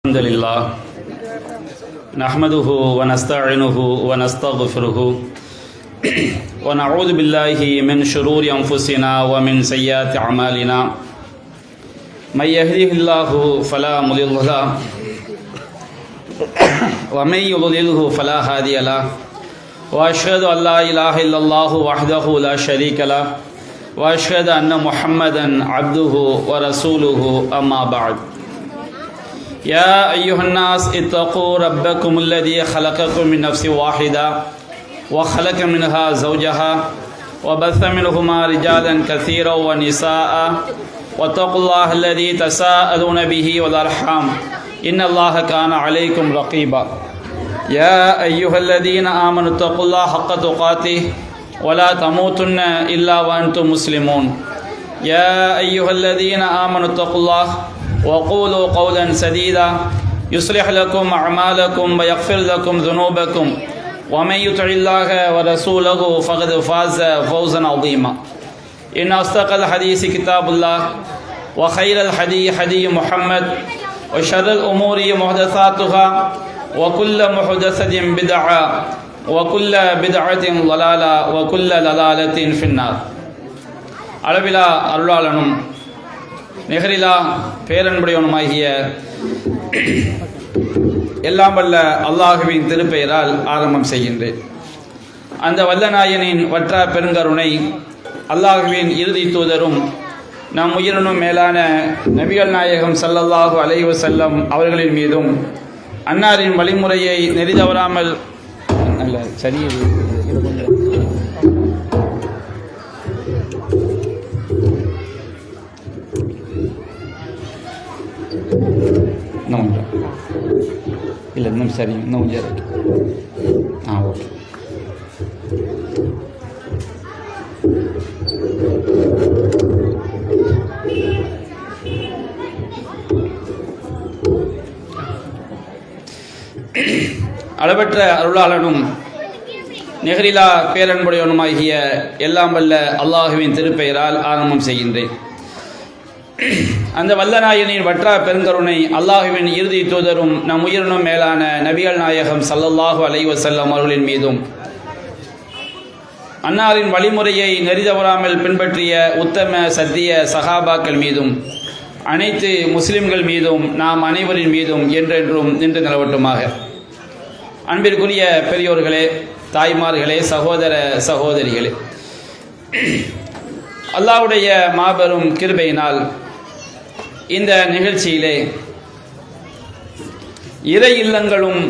الحمد لله نحمده ونستعينه ونستغفره ونعوذ بالله من شرور أنفسنا ومن سيئات أعمالنا من يهده الله فلا مضل له ومن يضلله فلا هادي له وأشهد أن لا إله إلا الله وحده لا شريك له وأشهد أن محمدا عبده ورسوله أما بعد يا أيها الناس اتقوا ربكم الذي خلقكم من نفس واحدة وخلق منها زوجها وبث منهما رجالا كثيرا ونساء واتقوا الله الذي تساءلون به والأرحام إن الله كان عليكم رقيبا يا أيها الذين آمنوا اتقوا الله حق تقاته ولا تموتن إلا وأنتم مسلمون يا أيها الذين آمنوا اتقوا الله وقولوا قولا سديدا يصلح لكم أعمالكم ويغفر لكم ذنوبكم ومن يطع الله ورسوله فقد فاز فوزا عظيما إن أصدق الحديث كتاب الله وخير الحديث حديث محمد وشر الأمور محدثاتها وكل محدثة بدعة وكل بدعة ضلالة وكل ضلالة في النار அளவிலா அருளாளனும் நிகரிலா பேரன்புடையவனுமாகிய எல்லாம் வல்ல அல்லாஹுவின் திருப்பெயரால் ஆரம்பம் செய்கின்றேன். அந்த வல்லநாயனின் வற்றா பெருங்கருணை, அல்லாஹுவின் இறுதி தூதரும் நம் உயிரினும் மேலான நபிகள் நாயகம் ஸல்லல்லாஹு அலைஹி வஸல்லம் அவர்களின் மீதும், அன்னாரின் வழிமுறையை நெறிதவறாமல் நல்ல சரி இல்லை இன்னும் சரி இன்னும் கொஞ்சம் ஓகே. அளவற்ற அருளாளனும் நிகரிலா பேரன்புடையவனுமாகிய எல்லாம் வல்ல அல்லாஹுவின் திருப்பெயரால் ஆரம்பம் செய்கின்றேன். அந்த வல்லநாயனின் வற்றா பெருங்கருணை, அல்லாஹுவின் இறுதி தூதரும் நம் உயிரினும் மேலான நபிகள் நாயகம் ஸல்லல்லாஹு அலைஹி வஸல்லம் அவர்களின் மீதும், அன்னாரின் வழிமுறையை நெறிதவறாமல் பின்பற்றிய உத்தம சத்திய சஹாபாக்கள் மீதும், அனைத்து முஸ்லிம்கள் மீதும், நாம் அனைவரின் மீதும் என்றென்றும் நின்று நிலவட்டுமாக. அன்பிற்குரிய பெரியோர்களே, தாய்மார்களே, சகோதர சகோதரிகளே, அல்லாஹ்வுடைய மாபெரும் கிருபையினால் இந்த நிகழ்ச்சியிலே இறை இல்லங்களும்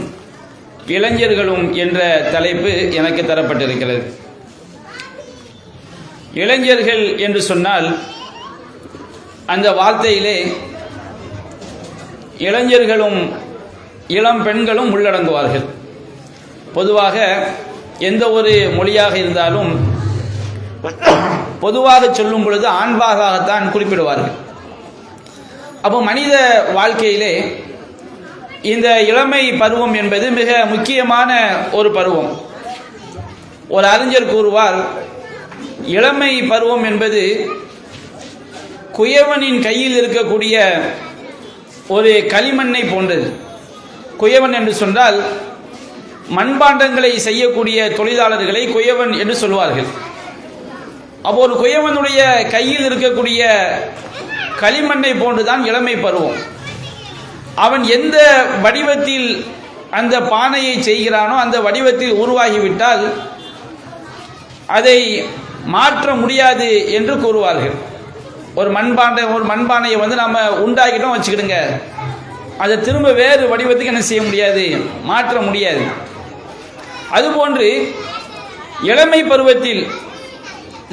இளைஞர்களும் என்ற தலைப்பு எனக்கு தரப்பட்டிருக்கிறது. இளைஞர்கள் என்று சொன்னால் அந்த வார்த்தையிலே இளைஞர்களும் இளம் பெண்களும் உள்ளடங்குவார்கள். பொதுவாக எந்த ஒரு மொழியாக இருந்தாலும் பொதுவாக சொல்லும் பொழுது ஆண்பாகத்தான் குறிப்பிடுவார்கள். அப்போ மனித வாழ்க்கையிலே இந்த இளமை பருவம் என்பது மிக முக்கியமான ஒரு பருவம். ஒரு அறிஞர் கூறுவார், இளமை பருவம் என்பது குயவனின் கையில் இருக்கக்கூடிய ஒரு களிமண்ணை போன்றது. குயவன் என்று சொன்னால் மண்பாண்டங்களை செய்யக்கூடிய தொழிலாளர்களை குயவன் என்று சொல்வார்கள். அப்போ ஒரு குயவனுடைய கையில் இருக்கக்கூடிய களிமண்ணை போன்றுதான் இளமை பருவம். அவன் எந்த வடிவத்தில் அந்த பானையை செய்கிறானோ அந்த வடிவத்தில் உருவாகிவிட்டால் அதை மாற்ற முடியாது என்று கூறுவார்கள். ஒரு மண்பானையை நம்ம உண்டாக்கிட்டோம் வச்சுக்கிடுங்க, அதை திரும்ப வேறு வடிவத்துக்கு என்ன செய்ய முடியாது, மாற்ற முடியாது. அதுபோன்று இளமை பருவத்தில்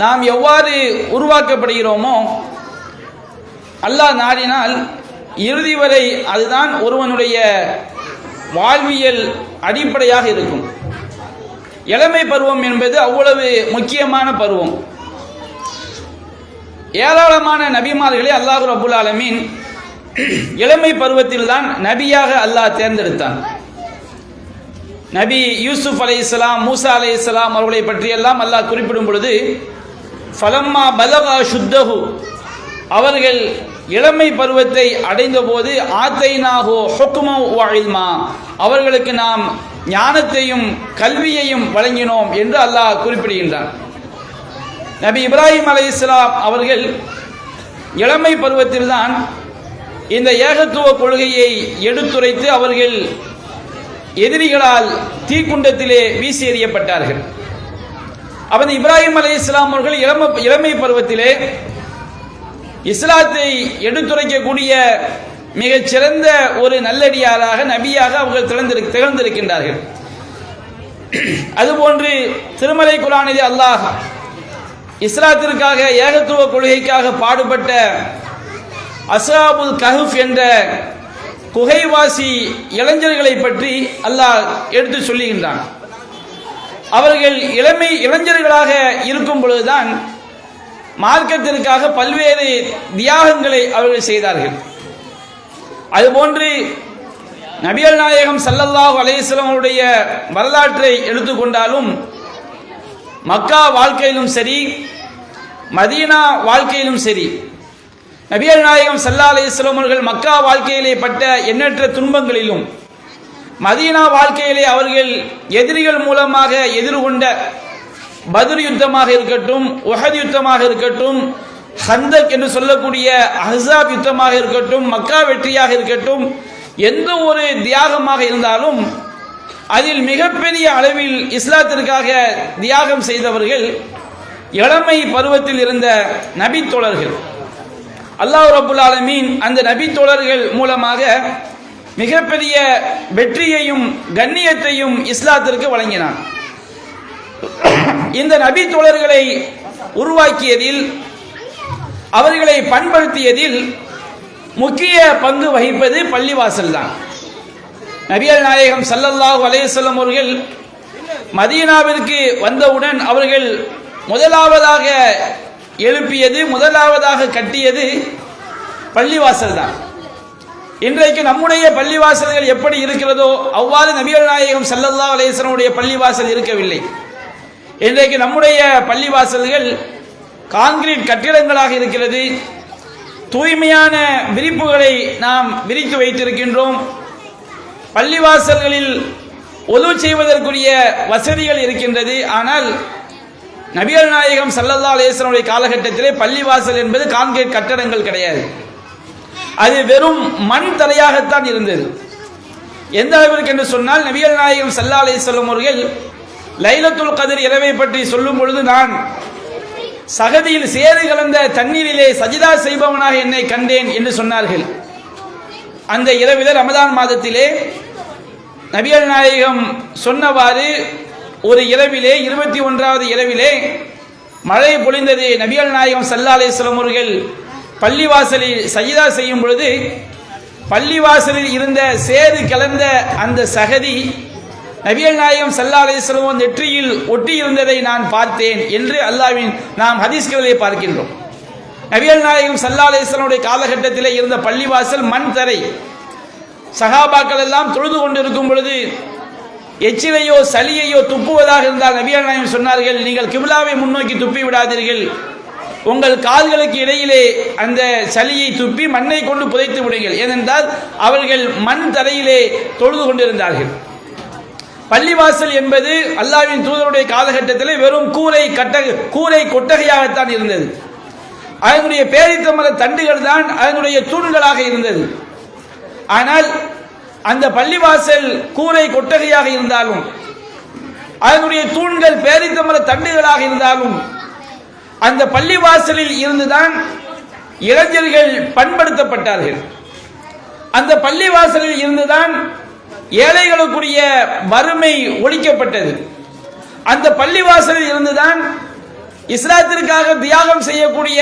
நாம் எவ்வாறு உருவாக்கப்படுகிறோமோ, அல்லாஹ் நாடினால் இறுதி வரை அதுதான் ஒருவனுடைய வாழ்வியல் அடிப்படையாக இருக்கும். இளமை பருவம் என்பது அவ்வளவு முக்கியமான பருவம். ஏராளமான நபிமார்களை அல்லாஹ் ரப்புல் ஆலமீன் இளமை பருவத்தில் தான் நபியாக அல்லாஹ் தேர்ந்தெடுத்தான். நபி யூசுப் அலைஹிஸ்ஸலாம், மூசா அலைஹிஸ்ஸலாம் அவர்களை பற்றியெல்லாம் அல்லாஹ் குறிப்பிடும் பொழுது, ஃபலம்மா பலகா சுத்தஹு அவர்கள் இளமை பருவத்தை அடைந்த போது ஆத்தைனாஹு ஹுக்மன் வ இல்மா, அவர்களுக்கு நாம் ஞானத்தையும் கல்வியையும் வழங்கினோம் என்று அல்லாஹ் குறிப்பிடுகின்றான். நபி இப்ராஹிம் அலைஹிஸ்ஸலாம் அவர்கள் இளமை பருவத்தில்தான் இந்த ஏகத்துவ கொள்கையை எடுத்துரைத்து அவர்கள் எதிரிகளால் தீக்குண்டத்திலே வீசி எறியப்பட்டார்கள். அப்ப இப்ராஹிம் அலைஹிஸ்ஸலாம் அவர்கள் இளமை பருவத்திலே இஸ்லாத்தை எடுத்துரைக்கக்கூடிய மிகச் சிறந்த ஒரு நல்லடியாராக நபியாக அவர்கள் திகழ்ந்திருக்கின்றார்கள். அதுபோன்று திருமலை குர்ஆனிலே அல்லாஹ் இஸ்லாத்திற்காக ஏகத்துவ கொள்கைக்காக பாடுபட்ட அஸ்ஹாபுல் கஹ்ஃப் என்ற குகைவாசி இளைஞர்களை பற்றி அல்லாஹ் எடுத்து சொல்லுகின்றான். அவர்கள் இளைஞர்களாக இருக்கும் பொழுதுதான் மார்க்கத்திற்காக பல்வேறு தியாகங்களை அவர்கள் செய்தார்கள். அதுபோன்று நபிகள் நாயகம் ஸல்லல்லாஹு அலைஹி வஸல்லம் அவருடைய வரலாற்றை எடுத்துக்கொண்டாலும் மக்கா வாழ்க்கையிலும் சரி மதீனா வாழ்க்கையிலும் சரி நபிகள் நாயகம் ஸல்லல்லாஹு அலைஹி வஸல்லம் அவர்கள் மக்கா வாழ்க்கையிலே பட்ட எண்ணற்ற துன்பங்களிலும் மதீனா வாழ்க்கையிலே அவர்கள் எதிரிகள் மூலமாக எதிர்கொண்ட பத்ர் யுத்தமாக இருக்கட்டும், உஹத் யுத்தமாக இருக்கட்டும், ஹந்தக் என்று சொல்லக்கூடிய அஹ்ஸாப் யுத்தமாக இருக்கட்டும், மக்கா வெற்றியாக இருக்கட்டும், எந்த ஒரு தியாகமாக இருந்தாலும் அதில் மிகப்பெரிய அளவில் இஸ்லாத்திற்காக தியாகம் செய்தவர்கள் இளமை பருவத்தில் இருந்த நபி தோழர்கள். அல்லாஹ் ரப்புல் ஆலமீன் அந்த நபி தோழர்கள் மூலமாக மிகப்பெரிய வெற்றியையும் கண்ணியத்தையும் இஸ்லாத்திற்கு வழங்கினான். இந்த நபி தோழர்களை உருவாக்கியதில், அவர்களை பண்படுத்தியதில் முக்கிய பங்கு வகிப்பது பள்ளிவாசல் தான். நபிகள் நாயகம் ஸல்லல்லாஹு அலைஹி வஸல்லம் அவர்கள் மதீனாவிற்கு வந்தவுடன் அவர்கள் முதலாவதாக எழுப்பியது, முதலாவதாக கட்டியது பள்ளிவாசல் தான். இன்றைக்கு நம்முடைய பள்ளிவாசல்கள் எப்படி இருக்கிறதோ அவ்வாறு நபிகள் நாயகம் ஸல்லல்லாஹு அலைஹி வஸல்லம் உடைய பள்ளிவாசல் இருக்கவில்லை. இன்றைக்கு நம்முடைய பள்ளிவாசல்கள் கான்கிரீட் கட்டிடங்களாக இருக்கிறது. தூய்மையான விரிப்புகளை நாம் விரித்து வைத்திருக்கின்றோம். பள்ளிவாசல்களில் ஒது செய்வதற்குரிய வசதிகள் இருக்கின்றது. ஆனால் நபிகள் நாயகம் ஸல்லல்லாஹு அலைஹி வஸல்லம் உடைய காலகட்டத்திலே பள்ளிவாசல் என்பது கான்கிரீட் கட்டடங்கள் கிடையாது. அது வெறும் மண் தரையாகத்தான் இருந்தது. எந்த அளவிற்கு என்று சொன்னால் நபிகள் நாயகம் ஸல்லல்லாஹு அலைஹி வஸல்லம் அவர்கள் லைலத்துல் கத்ர் இரவை பற்றி சொல்லும் பொழுது, நான் சகதியில் சேறு கலந்த தண்ணீரிலே சஜிதா செய்பவனாக என்னை கண்டேன் என்று சொன்னார்கள். அந்த இரவிலே ரமதான் மாதத்திலே நபிகள் நாயகம் சொன்னவாறு ஒரு இரவிலே 21வது இரவிலே மழை பொழிந்தது. நபிகள் நாயகம் ஸல்லல்லாஹு அலைஹி வஸல்லம் அவர்கள் பள்ளிவாசலில் சஜிதா செய்யும் பொழுது பள்ளிவாசலில் இருந்த சேறு கலந்த அந்த சகதி நபிகள் நாயகம் ஸல்லல்லாஹு அலைஹி வஸல்லம் நெற்றியில் ஒட்டி இருந்ததை நான் பார்த்தேன் என்று அல்லாஹ்வின் நாம் ஹதீஸ்களிலே பார்க்கின்றோம். நபிகள் நாயகம் ஸல்லல்லாஹு அலைஹி வஸல்லம் காலகட்டத்திலே இருந்த பள்ளிவாசல் மண் தரை. சஹாபாக்கள் எல்லாம் தொழுது கொண்டிருக்கும் பொழுது எச்சிலையோ சளியையோ துப்புவதாக இருந்தால் நபிகள் நாயகம் சொன்னார்கள், நீங்கள் கிப்லாவை முன்னோக்கி துப்பி விடாதீர்கள், உங்கள் கால்களுக்கு இடையிலே அந்த சளியை துப்பி மண்ணை கொண்டு புதைத்து விடுங்கள். ஏனென்றால் அவர்கள் மண் தரையிலே தொழுது கொண்டிருந்தார்கள். பள்ளிவாசல் என்பது அல்லாஹ்வின் தூதருடைய காலகட்டத்திலே வெறும் கூரை கொட்டகையாகத்தான் இருந்தது. அதனுடைய பேரித்தமர தண்டுகள் தான் அதனுடைய தூண்களாக இருந்தது. ஆனால் அந்த பள்ளிவாசல் கூரை கொட்டகையாக இருந்தாலும் அதனுடைய தூண்கள் பேரித்தமர தண்டுகளாக இருந்தாலும் அந்த பள்ளிவாசலில் இருந்துதான் இளைஞர்கள் பண்படுத்தப்பட்டார்கள். அந்த பள்ளிவாசலில் இருந்துதான் ஏழைகளுக்குரிய வறுமை ஒழிக்கப்பட்டது. அந்த பள்ளிவாசலில் இருந்துதான் இஸ்லாத்திற்காக தியாகம் செய்யக்கூடிய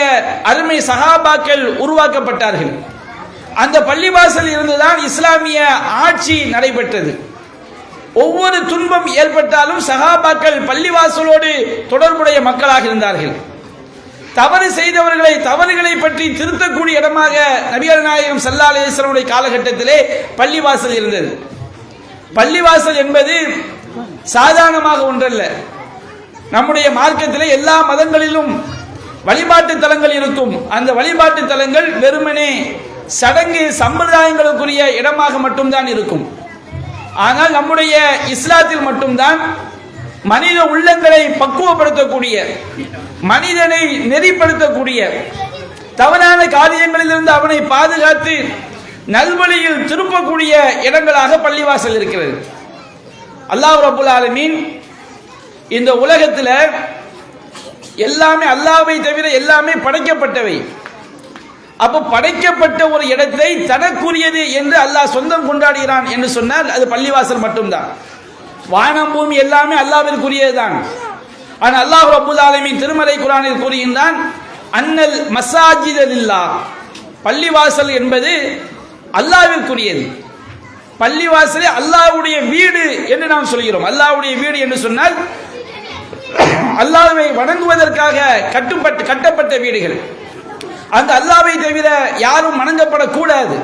அருமை சஹாபாக்கள் உருவாக்கப்பட்டார்கள். அந்த பள்ளிவாசலில் இருந்துதான் இஸ்லாமிய ஆட்சி நடைபெற்றது. ஒவ்வொரு துன்பம் ஏற்பட்டாலும் சஹாபாக்கள் பள்ளிவாசலோடு தொடர்புடைய மக்களாக இருந்தார்கள். தவறு செய்தவர்களை தவறுகளை பற்றி திருத்தக்கூடிய இடமாக நபிகள் நாயகம் ஸல்லல்லாஹு அலைஹி வஸல்லம் காலகட்டத்திலே பள்ளிவாசல் இருந்தது. பள்ளிவாசல் என்பது சாதாரணமாக ஒன்றல்ல. நம்முடைய மார்க்கத்திலே எல்லா மதங்களிலும் வழிபாட்டு தலங்கள் இருக்கும். அந்த வழிபாட்டு தலங்கள் வெறுமனே சடங்கு சம்பிரதாயங்களுக்குரிய இடமாக மட்டும்தான் இருக்கும். ஆனால் நம்முடைய இஸ்லாத்தில் மட்டும்தான் மனித உள்ளங்களை பக்குவப்படுத்தக்கூடிய, மனிதனை நெறிப்படுத்தக்கூடிய, தவறான காரியங்களிலிருந்து அவனை பாதுகாத்து நல்வழியில் திருப்பக்கூடிய இடங்களாக பள்ளிவாசல் இருக்கிறது. அல்லாஹ் ரப்புல் ஆலமீன் இந்த உலகத்தில் எல்லாமே அல்லாஹ்வை தவிர எல்லாமே படைக்கப்பட்டவை. அப்போ படைக்கப்பட்ட ஒரு இடத்தை தனக்குரியது என்று அல்லாஹ் சொந்தம் கொண்டாடுகிறான் என்று சொன்னால் அது பள்ளிவாசல் மட்டும்தான். வானம் பூமி எல்லாமே அல்லாஹ்விற்குரியதுதான். ஆனால் அல்லாஹ் ரப்புல் ஆலமீன் திருமறை குர்ஆனில் கூறுகின்றான், அன்னல் மசாஜித லில்லாஹ், பள்ளிவாசல் என்பது அல்லாஹ்விற்குரியது. பள்ளிவாசலே அல்லாஹ்வுடைய வீடு என்று நாம் சொல்கிறோம். அல்லாஹ்வுடைய வீடு என்று சொன்னால் அல்லாஹ்வை வணங்குவதற்காக கட்டப்பட்ட வீடுகள். அந்த அல்லாஹ்வை தவிர யாரும் வணங்கப்படக்கூடாது.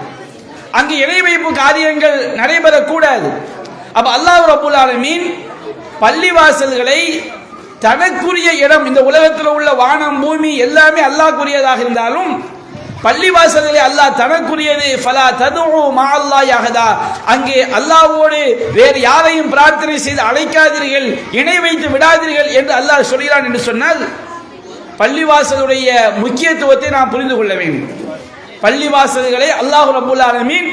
அங்கு இணை வைப்பு காரியங்கள் நடைபெறக்கூடாது. அப்ப அல்லாஹ் ரப்புல் ஆலமீன் பள்ளிவாசல்களை தனக்குரிய இடம், இந்த உலகத்தில் உள்ள வானம் பூமி எல்லாமே அல்லாஹ்க்குரியதாக இருந்தாலும் பள்ளிவாசல்களை அல்லாஹ் தனக்குரியது. ஃபலா ததுஉ மஅல்லாஹி அஹதா, அங்கே அல்லாஹ்வோடு வேறு யாரையும் பிரார்த்தனை செய்து அழைக்காதீர்கள், இணை வைத்து விடாதீர்கள் என்று அல்லாஹ் சொல்கிறான் என்று சொன்னால் பள்ளிவாசலுடைய முக்கியத்துவத்தை நாம் புரிந்து கொள்ள வேண்டும். பள்ளிவாசல்களை அல்லாஹ் ரப்புல் ஆலமீன்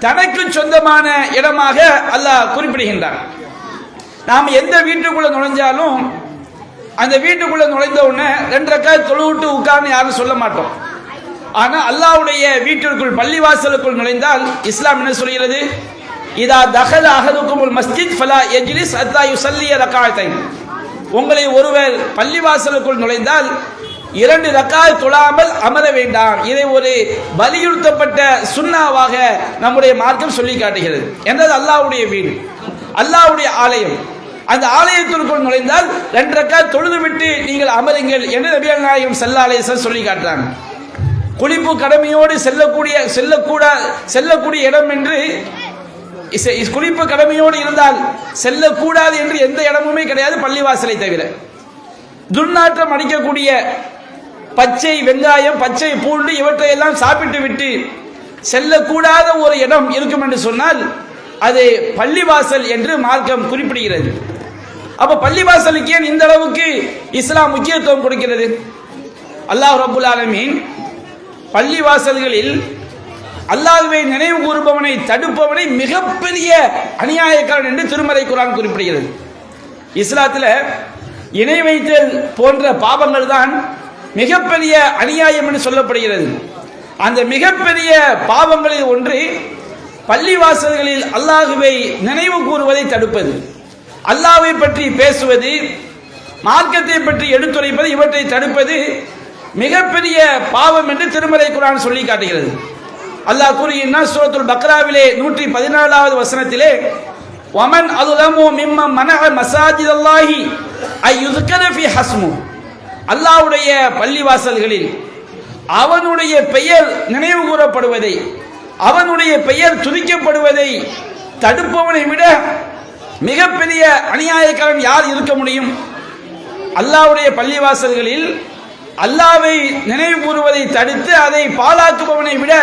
தனக்கு சொந்தமான இடமாக அல்லாஹ் குறிப்பிடுகின்றான். நாம் எந்த வீட்டுக்குள்ள நுழைஞ்சாலும் அந்த வீட்டுக்குள்ள நுழைந்த உடனே 2 ரக்காத் தொழுவிட்டு உட்கார்ந்து யாரும் சொல்ல மாட்டோம். ஆனால் அல்லாஹ்வுடைய வீட்டிற்குள் பள்ளிவாசலுக்குள் நுழைந்தால் இஸ்லாம் என்ன சொல்கிறது? இதா தகல அஹதுகுமுல் மஸ்ஜித் ஃபலா யஜ்லிஸ் ஹத்தா யுஸல்லி ரக்அத்தைன், உங்களை ஒருவர் பள்ளிவாசலுக்குள் நுழைந்தால் 2 ரக்காத் தொழாமல் அமர வேண்டாம். இதை ஒரு வலியுறுத்தப்பட்ட சுன்னாவாக நம்முடைய மார்க்கம் சொல்லி காட்டுகிறது. என்றது அல்லாஹ்வுடைய வீடு, அல்லாஹ்வுடைய ஆலயம். அந்த ஆலயத்திற்குள் நுழைந்தால் 2 ரக்காத் தொழுதுவிட்டு நீங்கள் அமருங்கள் என்று நபிகள் நாயகம் ஸல்லல்லாஹு அலைஹி வஸல்லம் சொல்லி காட்டுறாங்க. குளிப்பு கடமையோடு செல்லக்கூடிய இடம் என்று, குளிப்பு கடமையோடு இருந்தால் செல்லக்கூடாது என்று எந்த இடமுமே கிடையாது பள்ளிவாசலை தவிர. துர்நாற்றம் அடிக்கக்கூடிய பச்சை வெங்காயம், பச்சை பூண்டு இவற்றையெல்லாம் சாப்பிட்டு விட்டு செல்லக்கூடாத ஒரு இடம் இருக்கும் என்று சொன்னால் அது பள்ளிவாசல் என்று மார்க்கம் குறிப்பிடுகிறது. அப்ப பள்ளிவாசலுக்கு ஏன் இந்த அளவுக்கு இஸ்லாம் முக்கியத்துவம் கொடுக்கிறது? அல்லாஹ் ரப்புல் ஆலமீன் பள்ளிவாசல்களில் அல்லாஹ்வை நினைவு கூறுபவனை தடுப்பவனை மிகப்பெரிய அநியாயக்காரன் என்று திருமறை குர்ஆன் குறிப்பிடுகிறது. இஸ்லாத்தில் இணை வைத்தல் போன்ற பாவங்கள் தான் மிகப்பெரிய அநியாயம் என்று சொல்லப்படுகிறது. அந்த மிகப்பெரிய பாவங்களில் ஒன்று பள்ளிவாசல்களில் அல்லாஹ்வை நினைவு கூறுவதை தடுப்பது, அல்லாஹ்வை பற்றி பேசுவது, மார்க்கத்தை பற்றி எடுத்துரைப்பது, இவற்றை தடுப்பது மிகப்பெரிய பாவம் என்று திருமறை குர்ஆன் சொல்லி காட்டுகிறது. அல்லாஹ் கூறுகின்றான் சூரத்துல் பக்ராவிலே 114வது வசனத்திலே, வமன் அஸ்லமு மிம்மன் மனஅ மசாஜிதல்லாஹி அய்யுஸ்கர ஃபீ ஹஸ்மு, அல்லாஹ்வுடைய பள்ளிவாசல்களில் அவனுடைய பெயர் நினைவு கூறப்படுவதை, அவனுடைய பெயர் துதிக்கப்படுவதை தடுப்பவனை விட மிகப்பெரிய அநியாயக்காரன் யார் இருக்க முடியும்? அல்லாஹ்வுடைய பள்ளிவாசல்களில் அல்லாஹ்வை நினைவு கூறுவதை தடுத்து அதை பாழாக்குபவனை விட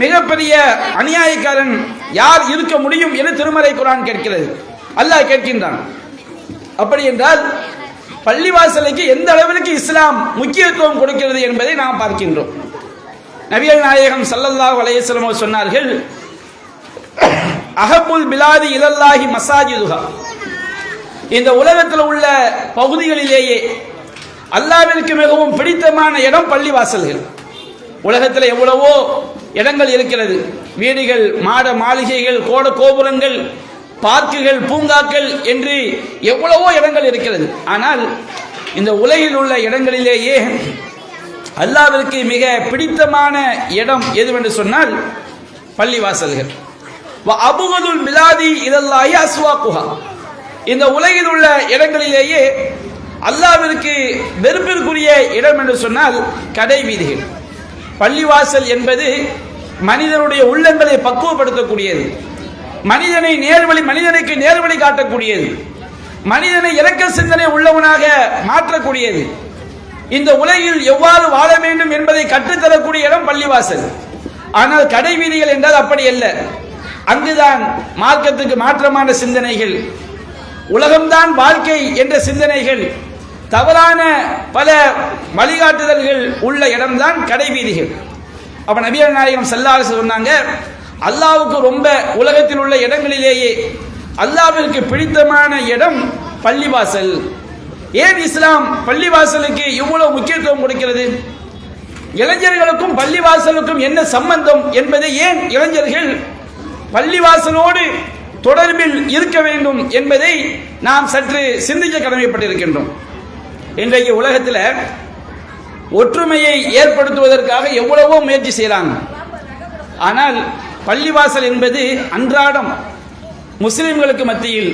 மிகப்பெரிய அநியாயக்காரன் யார் இருக்க முடியும் என்று திருமறை குர்ஆன் கேட்கிறது. அல்லாஹ் கேட்கின்றான். அப்படி என்றால் பள்ளிவாசலுக்கு எந்த அளவிற்கு இஸ்லாம் முக்கியத்துவம் கொடுக்கிறது என்பதை நாம் பார்க்கின்றோம். நபிகள் நாயகம் ஸல்லல்லாஹு அலைஹி வஸல்லம் சொன்னார்கள், அஹப்புல் பிலாதி இலல்லாஹி மசாஜிதுஹா, இந்த உலகத்தில் உள்ள பகுதிகளிலேயே அல்லாஹ்விற்கு மிகவும் பிடித்தமான இடம் பள்ளிவாசல்கள். உலகத்தில் எவ்வளவோ இடங்கள் இருக்கிறது, வீடுகள், மாட மாளிகைகள், கோட கோபுரங்கள், பார்க்குகள், பூங்காக்கள் என்று எவ்வளவோ இடங்கள் இருக்கிறது. ஆனால் இந்த உலகில் உள்ள இடங்களிலேயே அல்லாஹ்விற்கு மிக பிடித்தமான இடம் எதுவென்று சொன்னால் பள்ளிவாசல்கள். அபுகதுல் பிலாதி இலல்லாஹி அஸ்வாக்குஹா, இந்த உலகில் உள்ள இடங்களிலேயே அல்லாஹ்விற்கு வெறுப்பிற்குரிய இடம் என்று சொன்னால் கடை வீதிகள். பள்ளிவாசல் என்பது மனிதனுடைய உள்ளங்களை பக்குவப்படுத்தக்கூடியது, மனிதனுக்கு நேர்வழி காட்டக்கூடியது, மனிதனை இரக்க சிந்தனை உள்ளவனாக மாற்றக்கூடியது. இந்த உலகில் எவ்வாறு வாழ வேண்டும் என்பதை கற்றுத்தரக்கூடிய இடம் பள்ளிவாசல். ஆனால் கடை வீதிகள் என்றால் அப்படி அல்ல. அங்குதான் மார்க்கத்துக்கு மாற்றமான சிந்தனைகள், உலகம்தான் வாழ்க்கை என்ற சிந்தனைகள், தவறான பல வழிகாட்டுதல்கள் உள்ள இடம்தான் கடை வீதிகள். அப்ப நபிகள் நாயகம் ஸல்லல்லாஹு அலைஹி வஸல்லம் சொன்னாங்க, அல்லாஹ்வுக்கு ரொம்ப உலகத்தில் உள்ள இடங்களிலேயே அல்லாஹ்விற்கு பிடித்தமான இடம் பள்ளிவாசல். ஏன் இஸ்லாம் பள்ளிவாசலுக்கு இவ்வளவு முக்கியத்துவம் கொடுக்கிறது? இளைஞர்களுக்கும் பள்ளிவாசலுக்கும் என்ன சம்பந்தம் என்பதை ஏன் இளைஞர்கள் பள்ளிவாசலோடு தொடர்பில் இருக்க வேண்டும் என்பதை நாம் சற்று சிந்திக்க கடமைப்பட்டிருக்கின்றோம். இன்றைக்கு உலகத்தில் ஒற்றுமையை ஏற்படுத்துவதற்காக எவ்வளவோ முயற்சி செய்யறாங்க. ஆனால் பள்ளிவாசல் என்பது அன்றாடம் முஸ்லிம்களுக்கு மத்தியில்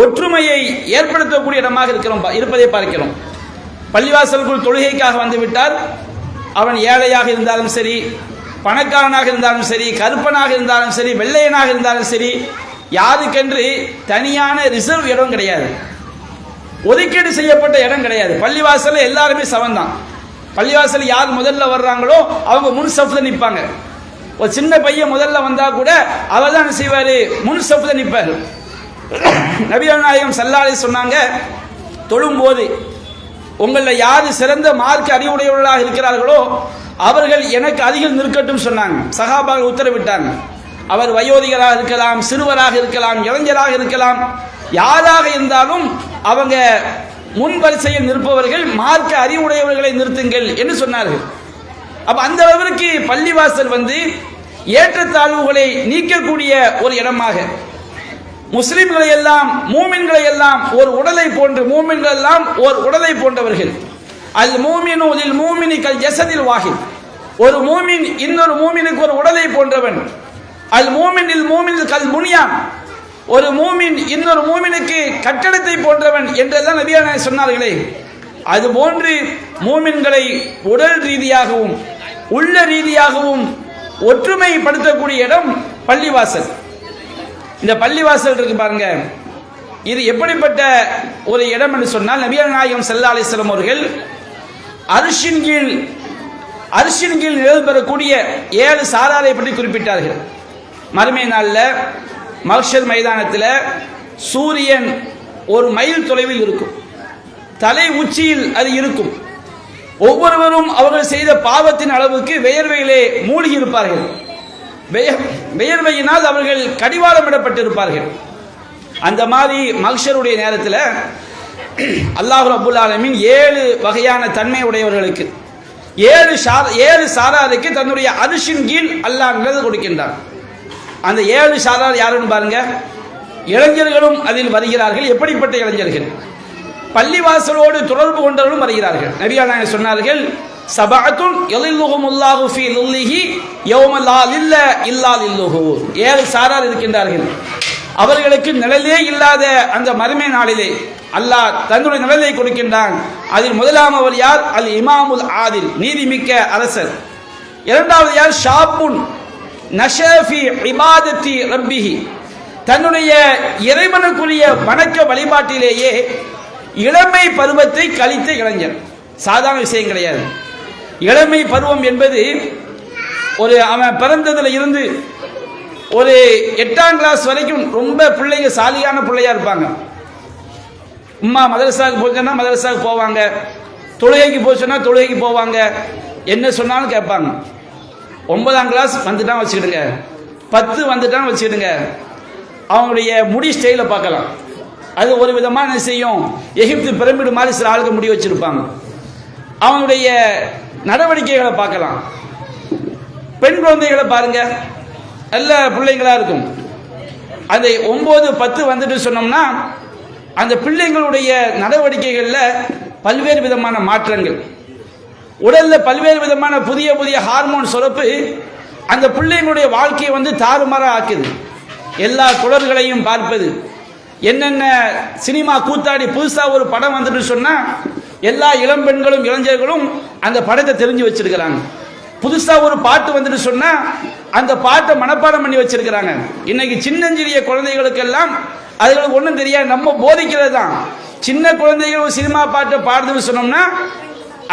ஒற்றுமையை ஏற்படுத்தக்கூடிய இடமாக இருப்பதை பார்க்கிறோம். பள்ளிவாசலுக்குள் தொழுகைக்காக வந்துவிட்டால் அவன் ஏழையாக இருந்தாலும் சரி, பணக்காரனாக இருந்தாலும் சரி, கருப்பனாக இருந்தாலும் சரி, வெள்ளையனாக இருந்தாலும் சரி, யாருக்கென்று தனியான ரிசர்வ் இடம் கிடையாது, ஒதுக்கீடு செய்யப்பட்ட இடம் கிடையாது. பள்ளிவாசல் எல்லாருமே சமந்தான். பள்ளிவாசல் யார் முதல்ல வர்றாங்களோ அவங்க முன் சஃப்ல நிற்பாங்க. ஒரு சின்ன பையன் முதல்ல வந்தா கூட அவர் தான் செய்வாரு, முன் சஃப்ல நிற்பார். நபிகள் நாயகம் ஸல்லல்லாஹு அலைஹி சொன்னாங்க, தொழும்போது உங்களில் யாரு சிறந்த மார்க்க அறிவுடையவர்களாக இருக்கிறார்களோ அவர்கள் எனக்கு அதிகம் நிற்கட்டும் சொன்னாங்க. சஹாபாக்கள் உத்தரவிட்டாங்க. அவர் வயோதிகராக இருக்கலாம், சிறுவராக இருக்கலாம், இளைஞராக இருக்கலாம், யாராக இருந்தாலும் அவங்க முன் வரிசையில் நிற்பவர்கள் மார்க்க அறிவுடையவர்களை நிறுத்துங்கள் என்று சொன்னார்கள். அப்ப அந்த அளவிற்கு பள்ளிவாசல் ஏற்றத்தாழ்வுகளை நீக்கக்கூடிய ஒரு இடமாக, முஸ்லிம்களை எல்லாம் மூமின்களை எல்லாம் ஒரு உடலை போன்று, மூமின்கள் எல்லாம் ஒரு உடலை போன்றவர்கள். அல் மூமினு லில் மூமினி கல் ஜஸதில் வாஹித், ஒரு மூமின் இன்னொரு மூமினுக்கு ஒரு உடலை போன்றவன். அல் மூமின் லில் மூமின் கல் புனியான், ஒரு மூமின் இன்னொரு மூமினுக்கு கட்டடத்தை போன்றவன் என்றெல்லாம் நபிகள் நாயகம் சொன்னார்களே, அதுபோன்று மூமின்களை உடல் ரீதியாகவும் உள்ள ரீதியாகவும் ஒற்றுமைப்படுத்தக்கூடிய இடம் பள்ளிவாசல். இந்த பள்ளிவாசல் இருக்கு பாருங்க, இது எப்படிப்பட்ட ஒரு இடம் என்று சொன்னால், நபிகள் நாயகம் ஸல்லல்லாஹு அலைஹி வஸல்லம் அவர்கள் அரிசின் கீழ் நிழல் பெறக்கூடிய 7 சாராரை பற்றி குறிப்பிட்டார்கள். மறுமை நாளில் மஹ்ஷர் மைதானத்தில் சூரியன் ஒரு மைல் தொலைவில் இருக்கும், தலை உச்சியில் அது இருக்கும். ஒவ்வொருவரும் அவர்கள் செய்த பாவத்தின் அளவுக்கு வியர்வையிலே மூழ்கி இருப்பார்கள். வியர்வையினால் அவர்கள் கடிவாளமிடப்பட்டிருப்பார்கள். அந்த மாதிரி மஹ்ஷருடைய நேரத்தில் அல்லாஹ் ரப்பல் ஆலமீன் 7 வகையான தன்மை உடையவர்களுக்கு 7 சாராருக்கு தன்னுடைய அரிசின் கீழ் அல்லாஹ் நிழல் கொடுக்கின்றான். அந்த 7 சாரார் யாருன்னு பாருங்க. இளைஞர்களும் அதில் வருகிறார்கள். எப்படிப்பட்ட இளைஞர்கள்? பள்ளிவாசலோடு தொடர்பு கொண்டவர்களும் வருகிறார்கள். நபிகள் நாயகம் சொன்னார்கள், சபஅத்துன் யலில்லுஹுமுல்லாஹு ஃபீ லில்லிஹி யௌம லா லில்ல இல்லா லில்லுஹு. 7 சாரார் இருக்கின்றார்கள். அவர்களுக்கு நிழலே இல்லாத அந்த மறுமை நாளிலே அல்லாஹ் தன்னுடைய நிழலை கொடுக்கின்றான். அதில் முதலாம் அவர் யார்? அல் இமாமுல் ஆதில், நீதிமிக்க அரசர். இரண்டாவது யார்? ஷாபுன் நஷஃபி இபாதத்தி ரப்பிஹி, தன்னுடைய இறைவனுக்குரிய வணக்க வழிபாட்டிலேயே இளமை பருவத்தை கழித்த இளைஞர். சாதாரண விஷயம் கிடையாது. இளமை பருவம் என்பது அவன் பிறந்ததுல இருந்து ஒரு 8ஆம் கிளாஸ் வரைக்கும் ரொம்ப பிள்ளைங்க சாலியான பிள்ளையா இருப்பாங்க. உம்மா மதரசாவுக்கு போச்சுன்னா மதரசாவுக்கு போவாங்க, தொழுகைக்கு போச்சுன்னா தொழுகைக்கு போவாங்க, என்ன சொன்னாலும் கேட்பாங்க. 9ஆம் கிளாஸ் வந்துட்டான் வச்சுக்கிடுங்க, 10 வந்துட்டான் வச்சுக்கிடுங்க, அவங்களுடைய முடி ஸ்டைலை பார்க்கலாம். அது ஒரு விதமான செய்யும், எகிப்து பிரமிடு மாதிரி சில ஆளுக்கு முடி வச்சிருப்பாங்க. அவனுடைய நடவடிக்கைகளை பார்க்கலாம். பெண் குழந்தைகளை பாருங்க, நல்ல பிள்ளைங்களா இருக்கும். அந்த 9, 10 வந்துட்டு சொன்னோம்னா அந்த பிள்ளைங்களுடைய நடவடிக்கைகளில் பல்வேறு விதமான மாற்றங்கள், உடல்ல பல்வேறு விதமான புதிய புதிய ஹார்மோன் சுரப்பு அந்த பிள்ளைங்களுடைய வாழ்க்கையை தாறுமாறா ஆக்குது. எல்லா தொடர்களையும் பார்ப்பது, என்னென்ன சினிமா கூத்தாடி புதுசா ஒரு படம் வந்துட்டு சொன்னா எல்லா இளம் பெண்களும் இளைஞர்களும் அந்த படத்தை தெரிஞ்சு வச்சிருக்கிறாங்க. புதுசா ஒரு பாட்டு வந்துட்டு சொன்னா அந்த பாட்டை மனப்பாடம் பண்ணி வச்சிருக்கிறாங்க. இன்னைக்கு சின்னஞ்சிறிய குழந்தைகளுக்கெல்லாம் அதுகளுக்கு ஒன்றும் தெரியாது, நம்ம போதிக்கிறது தான். சின்ன குழந்தைகள் ஒரு சினிமா பாட்டை பாடுதுன்னு சொன்னோம்னா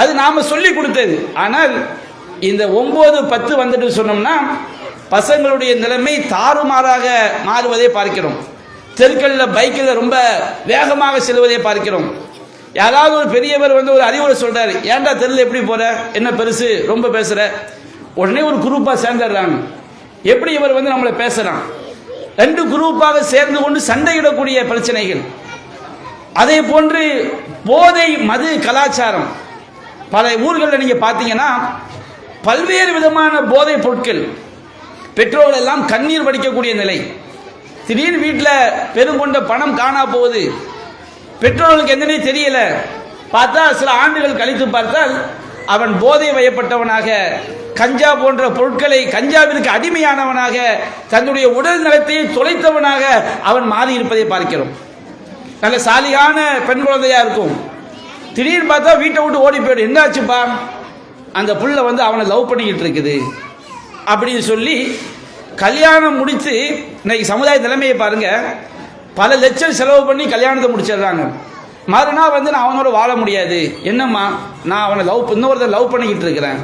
அது நாம சொல்லி கொடுத்தது. ஆனால் இந்த 9, 10 வந்துட்டு சொன்னோம்னா பசங்களுடைய நிலைமை தாறுமாறாக மாறுவதை பார்க்கிறோம். தெருக்களில் பைக்கில் ரொம்ப வேகமாக செல்வதை பார்க்கிறோம். யாராவது ஒரு பெரியவர் வந்து ஒரு அறிவுரை சொல்றாரு, ஏன்டா தெருவில் எப்படி போற, என்ன பெருசு, ரொம்ப பேசுற, உடனே ஒரு குரூப்பாக சேர்ந்துடுறாங்க. எப்படி இவர் வந்து நம்மளை பேசுறான், 2 குரூப்பாக சேர்ந்து கொண்டு சண்டையிடக்கூடிய பிரச்சனைகள். அதே போன்று போதை மது கலாச்சாரம். பல ஊர்களில் நீங்க பார்த்தீங்கன்னா பல்வேறு விதமான போதை பொருட்கள். பெற்றோர்கள் எல்லாம் கண்ணீர் வடிக்கக்கூடிய நிலை. திடீர்னு வீட்டில் பெருங்கொண்ட பணம் காணா போகுது. பெற்றோர்களுக்கு என்னன்னே தெரியல. பார்த்தா சில ஆண்டுகள் கழித்து பார்த்தால் அவன் போதை வயப்பட்டவனாக, கஞ்சா போன்ற பொருட்களை, கஞ்சாவிற்கு அடிமையானவனாக, தன்னுடைய உடல் நலத்தை தொலைத்தவனாக அவன் மாறி இருப்பதை பார்க்கிறோம். நல்ல சாலியான பெண் குழந்தையா இருக்கும். திடீர்னு பார்த்தா வீட்டை விட்டு ஓடி போயிடும். என்னாச்சுப்பா, அந்த புள்ள வந்து அவனை லவ் பண்ணிக்கிட்டு இருக்குது அப்படின்னு சொல்லி கல்யாணம் முடித்து, இன்னைக்கு சமுதாய நிலைமையை பாருங்க, பல லட்சம் செலவு பண்ணி கல்யாணத்தை முடிச்சிடுறாங்க. மறுநாள் வந்து நான் அவனோட வாழ முடியாது. என்னம்மா, நான் அவனை இன்னொருத்தர் லவ் பண்ணிக்கிட்டு இருக்கிறேன்.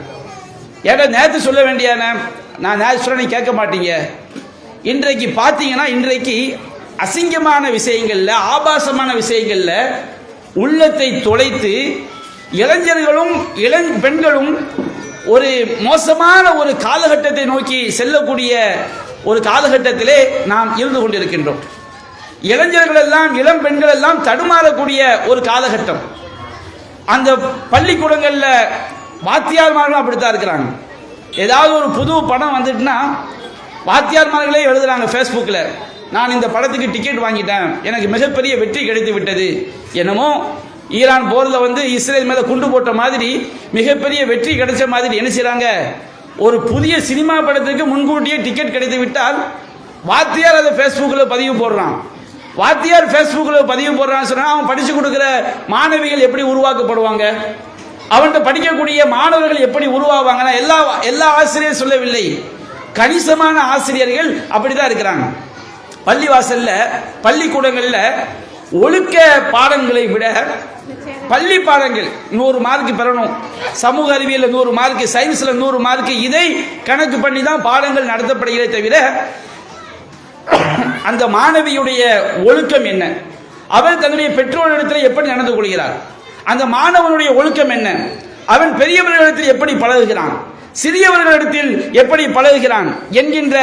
ஏன்னா நேற்று சொல்ல வேண்டியான, நான் நேற்று சொல்ல நீ கேட்க மாட்டீங்க. இன்றைக்கு பார்த்தீங்கன்னா இன்றைக்கு அசிங்கமான விஷயங்கள்ல, ஆபாசமான விஷயங்கள்ல உள்ளத்தை தொலைத்து இளைஞர்களும் பெண்களும் ஒரு மோசமான ஒரு காலகட்டத்தை நோக்கி செல்லக்கூடிய ஒரு காலகட்டத்திலே நாம் இருந்து கொண்டிருக்கின்றோம். இளைஞர்கள் எல்லாம், இளம் பெண்கள் எல்லாம் தடுமாறக்கூடிய ஒரு காலகட்டம். அந்த பள்ளிக்கூடங்களில் வாத்தியார்மார்களும் அப்படித்தான் இருக்கிறாங்க. ஏதாவது ஒரு புது படம் வந்துட்டுனா வாத்தியார்மார்களே எழுதுறாங்க ஃபேஸ்புக்கில், நான் இந்த படத்துக்கு டிக்கெட் வாங்கிட்டேன், எனக்கு மிகப்பெரிய வெற்றி கிடைத்து விட்டது. என்னமோ ஈரான் போரில் வந்து இஸ்ரேல் மேலே குண்டு போட்ட மாதிரி மிகப்பெரிய வெற்றி கிடைச்ச மாதிரி என்ன செய்கிறாங்க, ஒரு புதிய சினிமா படத்துக்கு முன்கூட்டியே டிக்கெட் கிடைத்து விட்டால் வாத்தியார் அதை ஃபேஸ்புக்கில் பதிவு போடுறான். வாத்தியார் ஃபேஸ்புக்கில் பதிவு போடுறான்னு சொன்னால் அவன் படித்து கொடுக்குற மாணவிகள் எப்படி உருவாக்கப்படுவாங்க, அவன்கிட்ட படிக்கக்கூடிய மாணவர்கள் எப்படி உருவாவாங்கன்னா, எல்லா ஆசிரியர் சொல்லவில்லை, கணிசமான ஆசிரியர்கள் அப்படிதான் இருக்கிறாங்க. பள்ளிவாசல்ல, பள்ளிக்கூடங்களில் ஒழுக்க பாடங்களை விட பள்ளி பாடங்கள் 100 மார்க்கு பெறணும், சமூக அறிவியல் 100 மார்க்கு, சயின்ஸ்ல 100 மார்க்கு, இதை கணக்கு பண்ணி தான் பாடங்கள் நடத்தப்படுகிறே தவிர அந்த மாணவியுடைய ஒழுக்கம் என்ன, அவன் தன்னுடைய பெற்றோரிடத்தில் எப்படி நடந்து கொள்கிறார், அந்த மாணவனுடைய ஒழுக்கம் என்ன, அவன் பெரியவர்களிடத்தில் எப்படி பழகுகிறான், சிறியவர்களிடத்தில் எப்படி பழகுகிறான் என்கின்ற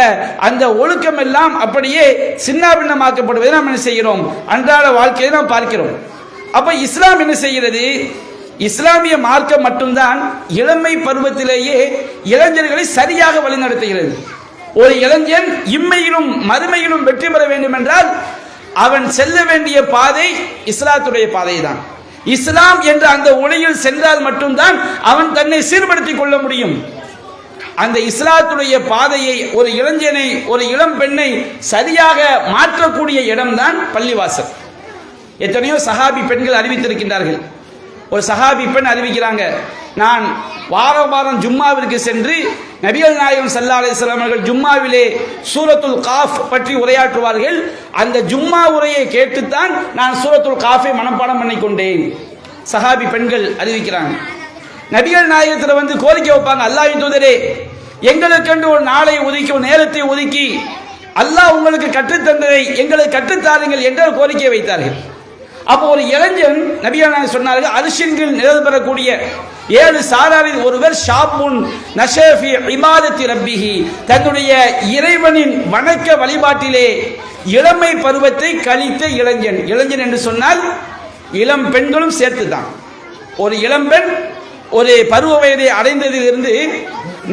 அந்த ஒழுக்கம் எல்லாம் அப்படியே சின்னாபின்னமாக்கப்படுவதை நாம் என்ன செய்கிறோம், அன்றாட வாழ்க்கையை நாம் பார்க்கிறோம். அப்ப இஸ்லாம் என்ன செய்கிறது, இஸ்லாமிய மார்க்கம் மட்டும்தான் இளமை பருவத்திலேயே இளைஞர்களை சரியாக வழிநடத்துகிறது. ஒரு இளைஞன் இம்மையிலும் மறுமையிலும் வெற்றி பெற வேண்டும் என்றால் அவன் செல்ல வேண்டிய பாதை இஸ்லாத்துடைய பாதை தான். இஸ்லாம் என்ற அந்த ஒளியில் சென்றால் மட்டும்தான் அவன் தன்னை சீர்படுத்திக் கொள்ள முடியும். அந்த இஸ்லாத்துடைய பாதையை ஒரு இளைஞனை, ஒரு இளம் பெண்ணை சரியாக மாற்றக்கூடிய இடம்தான் பள்ளிவாசல். எத்தனையோ சஹாபி பெண்கள் அறிவித்திருக்கின்றார்கள். ஒரு சஹாபி பெண் அறிவிக்கிறாங்க, நான் வாரம் ஜும்மாவிற்கு சென்று நபிகள் நாயகம் ஸல்லல்லாஹு அலைஹி வஸல்லம் அவர்கள் ஜும்மாவிலே சூரத்துல் காஃப் பற்றி உரையாற்றுவார்கள். அந்த ஜும்மா உரையை கேட்டுத்தான் நான் சூரத்துல் காஃபை மனப்பாடம் பண்ணி கொண்டேன். சஹாபி பெண்கள் அறிவிக்கிறாங்க. நபிகள் நாயகத்தில் வந்து கோரிக்கை வைப்பாங்க, அல்லாஹ்வின் தூதரே, எங்களுக்கென்று ஒரு நாளை ஒதுக்கி, ஒரு நேரத்தை ஒதுக்கி அல்லாஹ் உங்களுக்கு கற்றுத்தந்ததை எங்களுக்கு கற்றுத்தாருங்கள் என்ற கோரிக்கை வைத்தார்கள். அப்போ ஒரு இளைஞன் நபிகள் நாயகம் சொன்னார்கள், அரிசின்கள் நிழல் பெறக்கூடிய 7 சாராரில் ஒருவர் ஷாபுன் நஷஃபி இபாதத்தி ரப்பிஹி, தன்னுடைய இறைவனின் வணக்க வழிபாட்டிலே இளமை பருவத்தை கழித்த இளைஞன். இளைஞன் என்று சொன்னால் இளம் பெண்களும் சேர்த்து தான். ஒரு இளம்பெண் ஒரு பருவ வயதை அடைந்ததிலிருந்து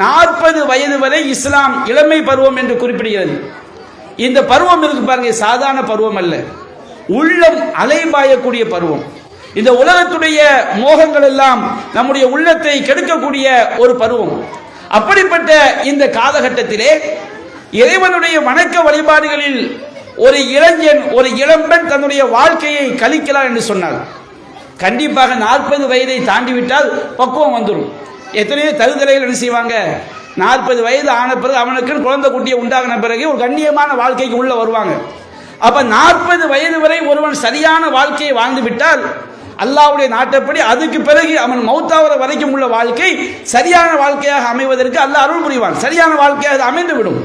40 வயது வரை இஸ்லாம் இளமை பருவம் என்று குறிப்பிடுகிறது. இந்த பருவம் இருக்கு பாருங்க, சாதாரண பருவம் அல்ல, உள்ளம் அலைபாயக்கூடிய பருவம். இந்த உலகத்துடைய மோகங்கள் எல்லாம் நம்முடைய உள்ளத்தை கெடுக்கக்கூடிய ஒரு பருவம். அப்படிப்பட்ட இந்த காலகட்டத்திலே இறைவனுடைய வணக்க வழிபாடுகளில் ஒரு இளைஞன், ஒரு இளம்பெண் தன்னுடைய வாழ்க்கையை கழிக்கிறார் என்று சொன்னார். கண்டிப்பாக 40 வயதை தாண்டிவிட்டால் பக்குவம் வந்துடும். எத்தனையோ தகுதிகள் என்ன செய்வாங்க, 40 வயது ஆன பிறகு அவனுக்கு குழந்தை குட்டியை உண்டாகின பிறகு ஒரு கண்ணியமான வாழ்க்கைக்கு உள்ள வருவாங்க. அப்ப 40 வயது வரை ஒருவன் சரியான வாழ்க்கையை வாழ்ந்து விட்டால் அல்லாஹ்வுடைய நாட்டப்படி அதுக்கு பிறகு அவன் மௌத்தாவர வரைக்கும் உள்ள வாழ்க்கை சரியான வாழ்க்கையாக அமைவதற்கு அல்லாஹ் அருள் புரிவான். சரியான வாழ்க்கையாக அமைந்து விடும்.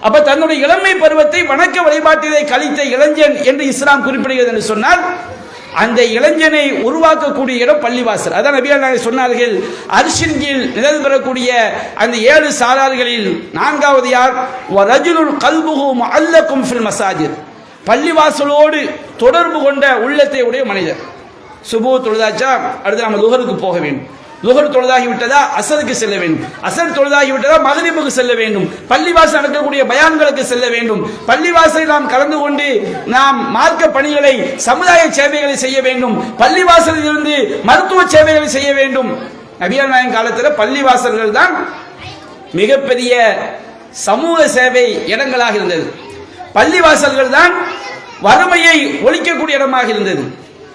அப்ப தன்னுடைய இளமை பருவத்தை வணக்க வழிபாட்டிலே கழித்த இளைஞன் என்று இஸ்லாம் குறிப்பிடுகிறது என்று சொன்னால், அந்த இளைஞனை உருவாக்கக்கூடிய இடம் பள்ளிவாசல். அதான் நபிகள் நாயகம் சொன்னார்கள், அர்ஷின் கீழ் நிழல் பெறக்கூடிய அந்த 7 சாரார்களில் 4வது யார்? ரஜுலுன் கல்புஹு முஅல்லகும் ஃபில் மசாஜித். பள்ளிவாசலோடு தொடர்பு கொண்ட உள்ளத்தை உடைய மனிதர். சுபூ தொழுதாச்சா, அடுத்து நம்ம லுஹருக்கு போக வேண்டும். லுஹர் தொழுதாகி விட்டதா அசருக்கு செல்ல வேண்டும். அசர் தொழுதாகி விட்டதா மக்ரிபுக்கு செல்ல வேண்டும். பள்ளிவாசல் நடக்கக்கூடிய பயான்களுக்கு செல்ல வேண்டும். பள்ளிவாசலில் நாம் கலந்து கொண்டு நாம் மார்க்க பணிகளை, சமுதாய சேவைகளை செய்ய வேண்டும். பள்ளிவாசலில் இருந்து மருத்துவ சேவைகளை செய்ய வேண்டும். நபிகள் நாயகம் காலத்தில் பள்ளிவாசல்கள் தான் மிகப்பெரிய சமூக சேவை இடங்களாக இருந்தது. பள்ளிவாசல்கள் தான் வறுமையை ஒழிக்கக்கூடிய இடமாக இருந்தது.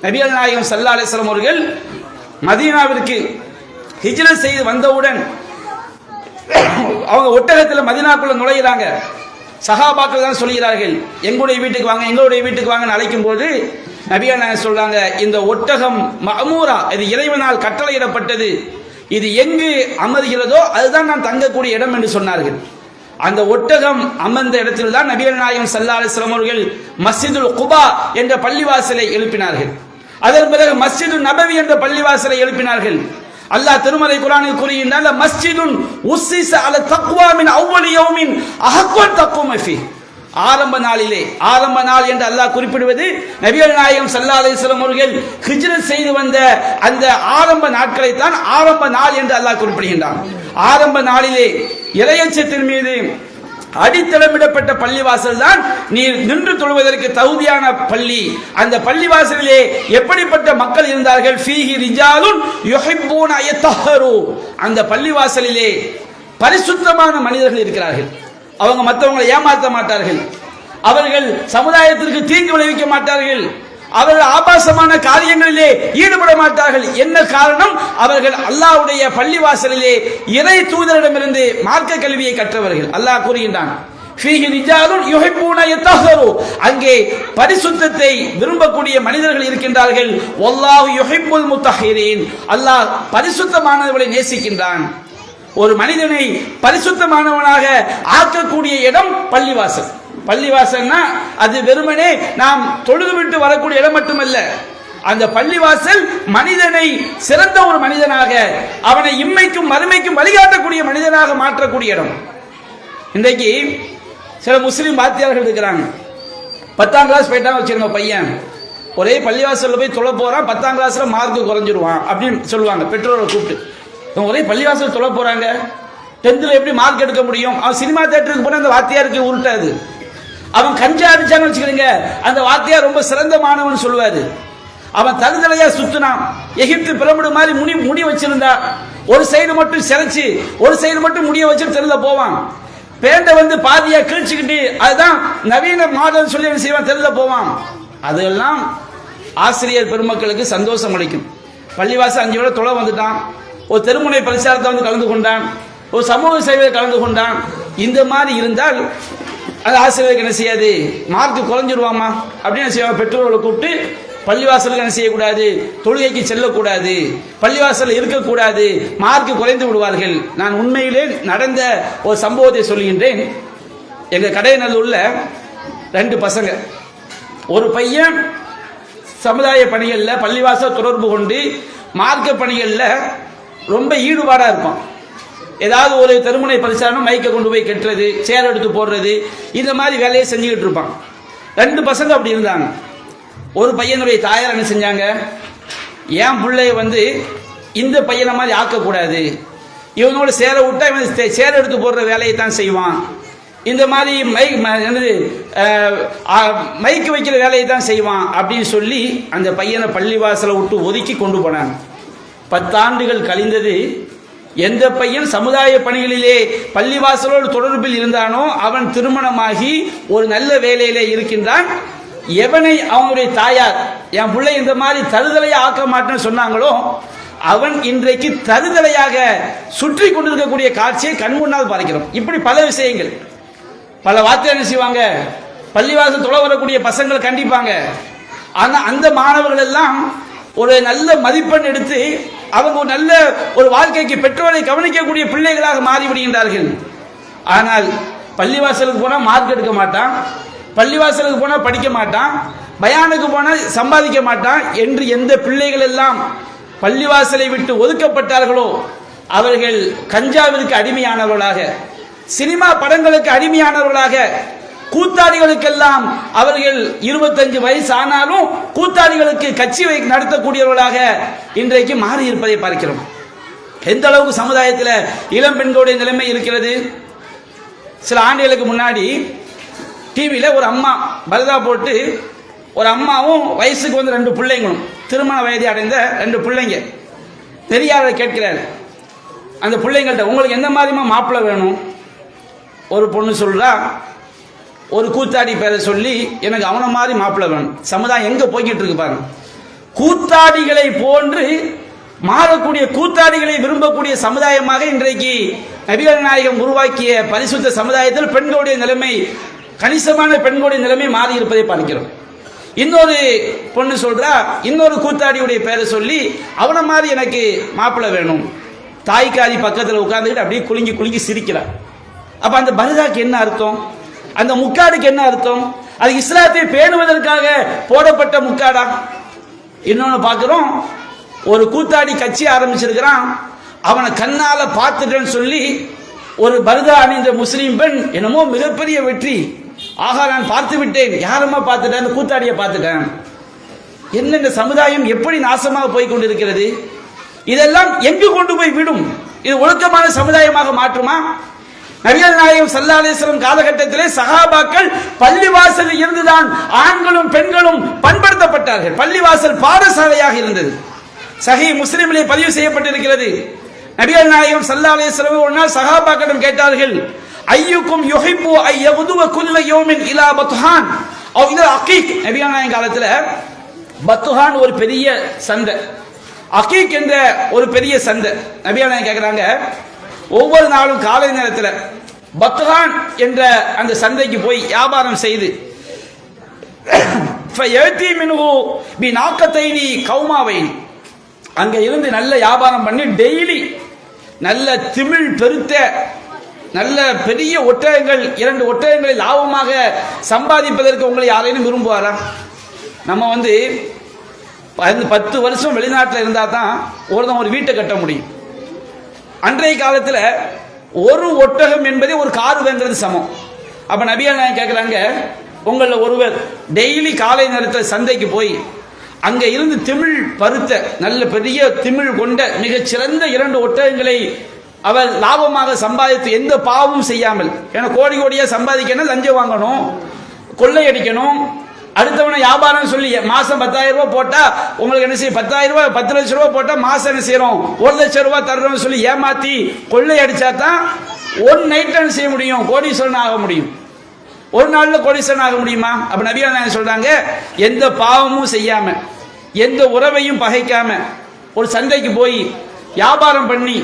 நபிகள் நாயகம் ஸல்லல்லாஹு அலைஹி வஸல்லம் அவர்கள் மதீனாவிற்கு ஹிஜ்ரத் செய்து வந்தவுடன் அவங்க ஒட்டகத்தில் மதீனாக்குள்ள நுழையிறாங்க. சஹாபாக்கள் தான் சொல்கிறார்கள், எங்களுடைய வீட்டுக்கு வாங்க, எங்களுடைய வீட்டுக்கு வாங்கன்னு அழைக்கும் போது நபிகள் நாயகம் சொல்றாங்க, இந்த ஒட்டகம் மஅமூரா, இது இறைவனால் கட்டளையிடப்பட்டது, இது எங்கு அமர்கிறதோ அதுதான் நான் தங்கக்கூடிய இடம் என்று சொன்னார்கள். அந்த ஒட்டகம் அமர்ந்த இடத்தில் தான் நபிகள் நாயகம் ஸல்லல்லாஹு அலைஹி வஸல்லம் அவர்கள் மஸ்ஜிதுல் குபா என்ற பள்ளிவாசலை எழுப்பினார்கள். அதன் பிறகு மஸ்ஜிது நபவி என்ற பள்ளிவாசலை எழுப்பினார்கள். அல்லாஹ் திருமறை குர்ஆனில் கூறுகின்றான், மஸ்ஜிதுன் உஸ்ஸிஸ அல தக்வா மின் அவ்வலி யௌமின் அஹ்வ தக்வா ஃபீ. ஆரம்ப நாளிலே, ஆரம்ப நாள் என்று அல்லாஹ் குறிப்பிடுவது நபிகள் நாயகம் ஸல்லல்லாஹு அலைஹி வஸல்லம் அவர்கள் ஹிஜ்ரத் செய்து வந்த அந்த ஆரம்ப நாட்களை தான் ஆரம்ப நாள் என்று அல்லாஹ் குறிப்பிடுகின்றான். ஆரம்ப நாளிலே இறையச்சத்தின் மீது அடித்தளமிடப்பட்ட பள்ளிவாசல் தான் நீர் நின்று தொழுவதற்கு தகுதியான பள்ளி. அந்த பள்ளிவாசலிலே எப்படிப்பட்ட மக்கள் இருந்தார்கள்? ஃபீஹி ரிஜாலுன் யுஹிப்பூன யத்தஹரு. அந்த பள்ளிவாசலிலே பரிசுத்தமான மனிதர்கள் இருக்கிறார்கள். அவங்க மற்றவங்களை ஏமாற்ற மாட்டார்கள். அவர்கள் சமுதாயத்திற்கு தீங்கு விளைவிக்க மாட்டார்கள். அவர்கள் ஆபாசமான காரியங்களிலே ஈடுபட மாட்டார்கள். என்ன காரணம்? அவர்கள் அல்லாஹ்வுடைய பள்ளிவாசலிலே இறை தூதரிடமிருந்து மார்க்க கல்வியை கற்றவர்கள். அல்லாஹ் கூறுகின்றான், ஃபீஹி ரிஜாலுன் யுஹிப்பூன யத்தஹரு. அங்கே பரிசுத்தத்தை விரும்பக்கூடிய மனிதர்கள் இருக்கின்றார்கள். வல்லாஹு யுஹிப்புல் முத்தஹிரீன். அல்லாஹ் பரிசுத்தமானவர்களை நேசிக்கின்றான். ஒரு மனிதனை பரிசுத்தமானவனாக ஆக்கக்கூடிய இடம் பள்ளிவாசல். பள்ளிவாசல்னா அது வெறுமனே நாம் தொழுது விட்டு வரக்கூடிய இடம் மட்டுமல்ல. அந்த பள்ளிவாசல் மனிதனை சிறந்த ஒரு மனிதனாக, அவனை இம்மைக்கும் மறுமைக்கும் வழிகாட்டக்கூடிய மனிதனாக மாற்றக்கூடிய இடம். இன்றைக்கு சில முஸ்லீம் வாத்தியார்கள் இருக்கிறாங்க. 10ஆம் கிளாஸ் போயிட்டாங்க வச்சிருந்த பையன், ஒரே பள்ளிவாசலில் போய் தொழ போறான், 10ஆம் கிளாஸ்ல மார்க் குறைஞ்சிருவான் அப்படின்னு சொல்லுவாங்க பெற்றோரை கூப்பிட்டு. ஒரே பள்ளிவாசல் தொழ போறாங்க, 10th எப்படி மார்க் எடுக்க முடியும்? அவன் சினிமா தியேட்டருக்கு போன அந்த வாத்தியாருக்கு உருட்டாது. அவன் கஞ்சா அடிச்சான்னு வச்சுக்கிறீங்க, அந்த வாத்தியார் ரொம்ப சிறந்த மாணவன் சொல்லுவாரு. அவன் தருதலையா சுத்தினான், எகிப்து பிரமிடு மாதிரி முடி வச்சிருந்தா, ஒரு சைடு மட்டும் சிரைச்சு ஒரு சைடு மட்டும் முடிய வச்சு தெருல போவான். பேண்ட பாதியா கிழிச்சுக்கிட்டு, அதுதான் நவீன மாடல் சொல்லி செய்வான், தெருல போவான். அதெல்லாம் ஆசிரியர் பெருமக்களுக்கு சந்தோஷம் அளிக்கும். பள்ளிவாசல் 5 விட தொலை வந்துட்டான், ஒரு தெருமுனை பிரச்சாரத்தை கலந்து கொண்டான், ஒரு சமூக சேவையில் கலந்து கொண்டான். இந்த மாதிரி இருந்தால் அது ஆசிரியருக்கு என்ன செய்யாது? மார்க் குறைஞ்சிருவாமா அப்படின்னு செய்வாங்க. பெற்றோர்களை கூப்பிட்டு பள்ளிவாசலுக்கு என்ன செய்யக்கூடாது? தொழுகைக்கு செல்லக்கூடாது, பள்ளிவாசல் இருக்கக்கூடாது, மார்க் குறைந்து விடுவார்கள். நான் உண்மையிலே நடந்த ஒரு சம்பவத்தை சொல்கின்றேன். எங்கள் கடையநல்லூர்ல 2 பசங்க, ஒரு பையன் சமுதாய பணிகளில் பள்ளிவாசல் தொடர்பு கொண்டு மார்க்க பணிகளில் ரொம்ப ஈடுபாடாக இருப்பான். ஏதாவது ஒரு தெருமுனை பரிசாரம் மைக்கை கொண்டு போய் கட்டுறது, சேர் எடுத்து போடுறது, இந்த மாதிரி வேலையை செஞ்சுக்கிட்டு இருப்பான். 2 பசங்க அப்படி இருந்தாங்க. ஒரு பையனுடைய தாயார் என்ன செஞ்சாங்க? என் பிள்ளைய இந்த பையனை மாதிரி ஆக்கக்கூடாது, இவனோட சேர விட்டா இவன் சேர் எடுத்து போடுற வேலையை தான் செய்வான், இந்த மாதிரி மைக்கு வைக்கிற வேலையை தான் செய்வான் அப்படின்னு சொல்லி அந்த பையனை பள்ளிவாசலை விட்டு ஒதுக்கி கொண்டு போனாங்க. 10 ஆண்டுகள் கழிந்தது. எந்த பையன் சமுதாய பணிகளிலே பள்ளிவாசலோடு தொடர்பில் இருந்தானோ அவன் திருமணமாகி ஒரு நல்ல வேலையிலே இருக்கின்றான். எவனை அவனுடைய தாயார் என் பிள்ளை இந்த மாதிரி தருதலையாக ஆக்க மாட்டேன்னு சொன்னாங்களோ அவன் இன்றைக்கு தருதலையாக சுற்றி கொண்டிருக்கக்கூடிய காட்சியை கண்முன்னால் பார்க்கிறோம். இப்படி பல விஷயங்கள். பல வார்த்தை என்ன செய்வாங்க? பள்ளிவாசல் தொலை வரக்கூடிய பசங்களை கண்டிப்பாங்க. ஆனால் அந்த மாணவர்கள் எல்லாம் ஒரு நல்ல மதிப்பெண் எடுத்து அவங்க ஒரு நல்ல ஒரு வாழ்க்கைக்கு பெற்றோரை கவனிக்கக்கூடிய பிள்ளைகளாக மாறிவிடுகின்றார்கள். ஆனால் பள்ளிவாசலுக்கு போனால் மார்க் எடுக்க மாட்டான், பள்ளிவாசலுக்கு போனால் படிக்க மாட்டான், பயானுக்கு போனால் சம்பாதிக்க மாட்டான் என்று எந்த பிள்ளைகள் எல்லாம் பள்ளிவாசலை விட்டு ஒதுக்கப்பட்டார்களோ அவர்கள் கஞ்சாவிற்கு அடிமையானவர்களாக, சினிமா படங்களுக்கு அடிமையானவர்களாக, கூத்தாடிகளுக்கெல்லாம் அவர்கள் 25 வயசு ஆனாலும் கூத்தாடிகளுக்கு கட்சி நடத்தக்கூடியவர்களாக இன்றைக்கு மாறி இருப்பதை பார்க்கிறோம். எந்த அளவுக்கு சமுதாயத்தில் இளம் பெண்களுடைய நிலைமை இருக்கிறது. சில ஆண்டுகளுக்கு முன்னாடி டிவியில் ஒரு அம்மா பரதா போட்டு, ஒரு அம்மாவும் வயசுக்கு வந்து 2 பிள்ளைங்களும், திருமண வயதை அடைந்த 2 பிள்ளைங்க, பெரியாரை கேட்கிறார் அந்த பிள்ளைங்கள்ட்ட, உங்களுக்கு எந்த மாதிரிமா மாப்பிள்ளை வேணும்? ஒரு பொண்ணு சொல்றா, ஒரு கூத்தாடி பேரை சொல்லி எனக்கு அவனை மாதிரி மாப்பிள்ளை வேணும். சமுதாயம் எங்க போய்கிட்டு இருக்கு பாருங்க. கூத்தாடிகளை போன்று மாறக்கூடிய, கூத்தாடிகளை விரும்பக்கூடிய சமுதாயமாக இன்றைக்கு நபிகள் நாயகம் உருவாக்கிய பரிசுத்த சமுதாயத்தில் பெண்களுடைய நிலைமை, கணிசமான பெண்களுடைய நிலைமை மாறி இருப்பதை பார்க்கிறோம். இன்னொரு பொண்ணு சொல்றா, இன்னொரு கூத்தாடியுடைய பேரை சொல்லி அவனை மாதிரி எனக்கு மாப்பிள்ளை வேணும். தாய்க்காரி பக்கத்தில் உட்கார்ந்துக்கிட்டு அப்படியே குலுங்கி குலுங்கி சிரிக்கிறார். அப்ப அந்த பரதாக்கு என்ன அர்த்தம்? அந்த முக்காடுக்கு என்ன அர்த்தம்? அது இஸ்லாத்தை பேணுவதற்காக போடப்பட்ட முக்காடா? இன்னொன்னு பார்க்கிறோம், ஒரு கூத்தாடி கட்சி ஆரம்பிச்சிருக்கிறான், அவனை கண்ணால பார்த்துட்டேன்னு சொல்லி ஒரு பரதா அணிந்த முஸ்லீம் பெண் என்னமோ மிகப்பெரிய வெற்றி, ஆகா நான் பார்த்து விட்டேன், யாரம்மா பார்த்துட்டேன், கூத்தாடியை பார்த்துட்டேன். என்ன இந்த சமுதாயம் எப்படி நாசமாக போய் கொண்டிருக்கிறது? இதெல்லாம் எங்கு கொண்டு போய் விடும்? இது ஒழுக்கமான சமுதாயமாக மாற்றுமா? நபிகள் நாயகம் ஸல்லல்லாஹு அலைஹி வஸல்லம் காலகட்டத்திலே சஹாபாக்கள் பள்ளிவாசலில் இருந்துதான் ஆண்களும் பெண்களும் பண்படுத்தப்பட்டார்கள். பள்ளிவாசல் பாடசாலையாக இருந்தது. சஹீஹ் முஸ்லிமிலே பதிவு செய்யப்பட்டிருக்கிறது. நபிகள் நாயகம் ஸல்லல்லாஹு அலைஹி வஸல்லம் ஒரு நாள் சஹாபாக்களிடம் கேட்டார்கள், ஐயுக்கும் யுஹிப்பு ஐ யகுதுவ குல்ல யௌமின் இலா பத்ஹான் அவ் இலா அகீக். நபிகள் நாயகம் காலத்துல பத்ஹான் ஒரு பெரிய சந்தை, அகீக் என்ற ஒரு பெரிய சந்தை. நபிகள் நாயகம் கேட்கிறாங்க, ஒவ்வொரு நாளும் காலை நேரத்தில் பத்ஹான் என்ற அந்த சந்தைக்கு போய் வியாபாரம் செய்து அங்க இருந்து நல்ல வியாபாரம் பண்ணி டெய்லி நல்ல திமிழ் பெருத்த நல்ல பெரிய ஒட்டகங்கள், 2 ஒட்டகங்களை லாபமாக சம்பாதிப்பதற்கு உங்களை யாரையும் விரும்புவாரா? நம்ம 10 வருஷம் வெளிநாட்டில் இருந்தா தான் ஒருத்தன் ஒரு வீட்டை கட்ட முடியும். அன்றைய காலத்தில் ஒரு ஒட்டகம் என்பதே ஒரு கார் வாங்குறது சமம். அப்ப நபிகள் நாயகம் கேட்கிறாங்க, உங்கள ஒருவர் டெய்லி காலை நேரத்தில் சந்தைக்கு போய் அங்க இருந்து திமிழ் பருத்த நல்ல பெரிய திமிழ் கொண்ட மிகச் சிறந்த 2 ஒட்டகங்களை அவர் லாபமாக சம்பாதித்து எந்த பாவமும் செய்யாமல், ஏன்னா கோடி கோடியா சம்பாதிக்கணும், லஞ்சம் வாங்கணும், கொள்ளையடிக்கணும், அடுத்தவனை வியாபாரம் சொல்லி மாசம் 10,000 ரூபாய் போட்டா உங்களுக்கு என்ன செய்யும், 10,000 ரூபாய் 10 லட்சம் ரூபாய் போட்டா மாசம் என்ன செய்யறோம், 1 லட்சம் ரூபாய் தர்றோம்னு சொல்லி ஏமாத்தி கொள்ளை அடிச்சா தான் ஒன் நைட் செய்ய முடியும், கோடீஸ்வரன் ஆக முடியும். ஒரு நாள்ல கோடீஸ்வரன் ஆக முடியுமா? அப்ப நபிகள் நாயகம் சொல்றாங்க, எந்த பாவமும் செய்யாம எந்த உறவையும் பகைக்காம ஒரு சந்தைக்கு போய் வியாபாரம் பண்ணி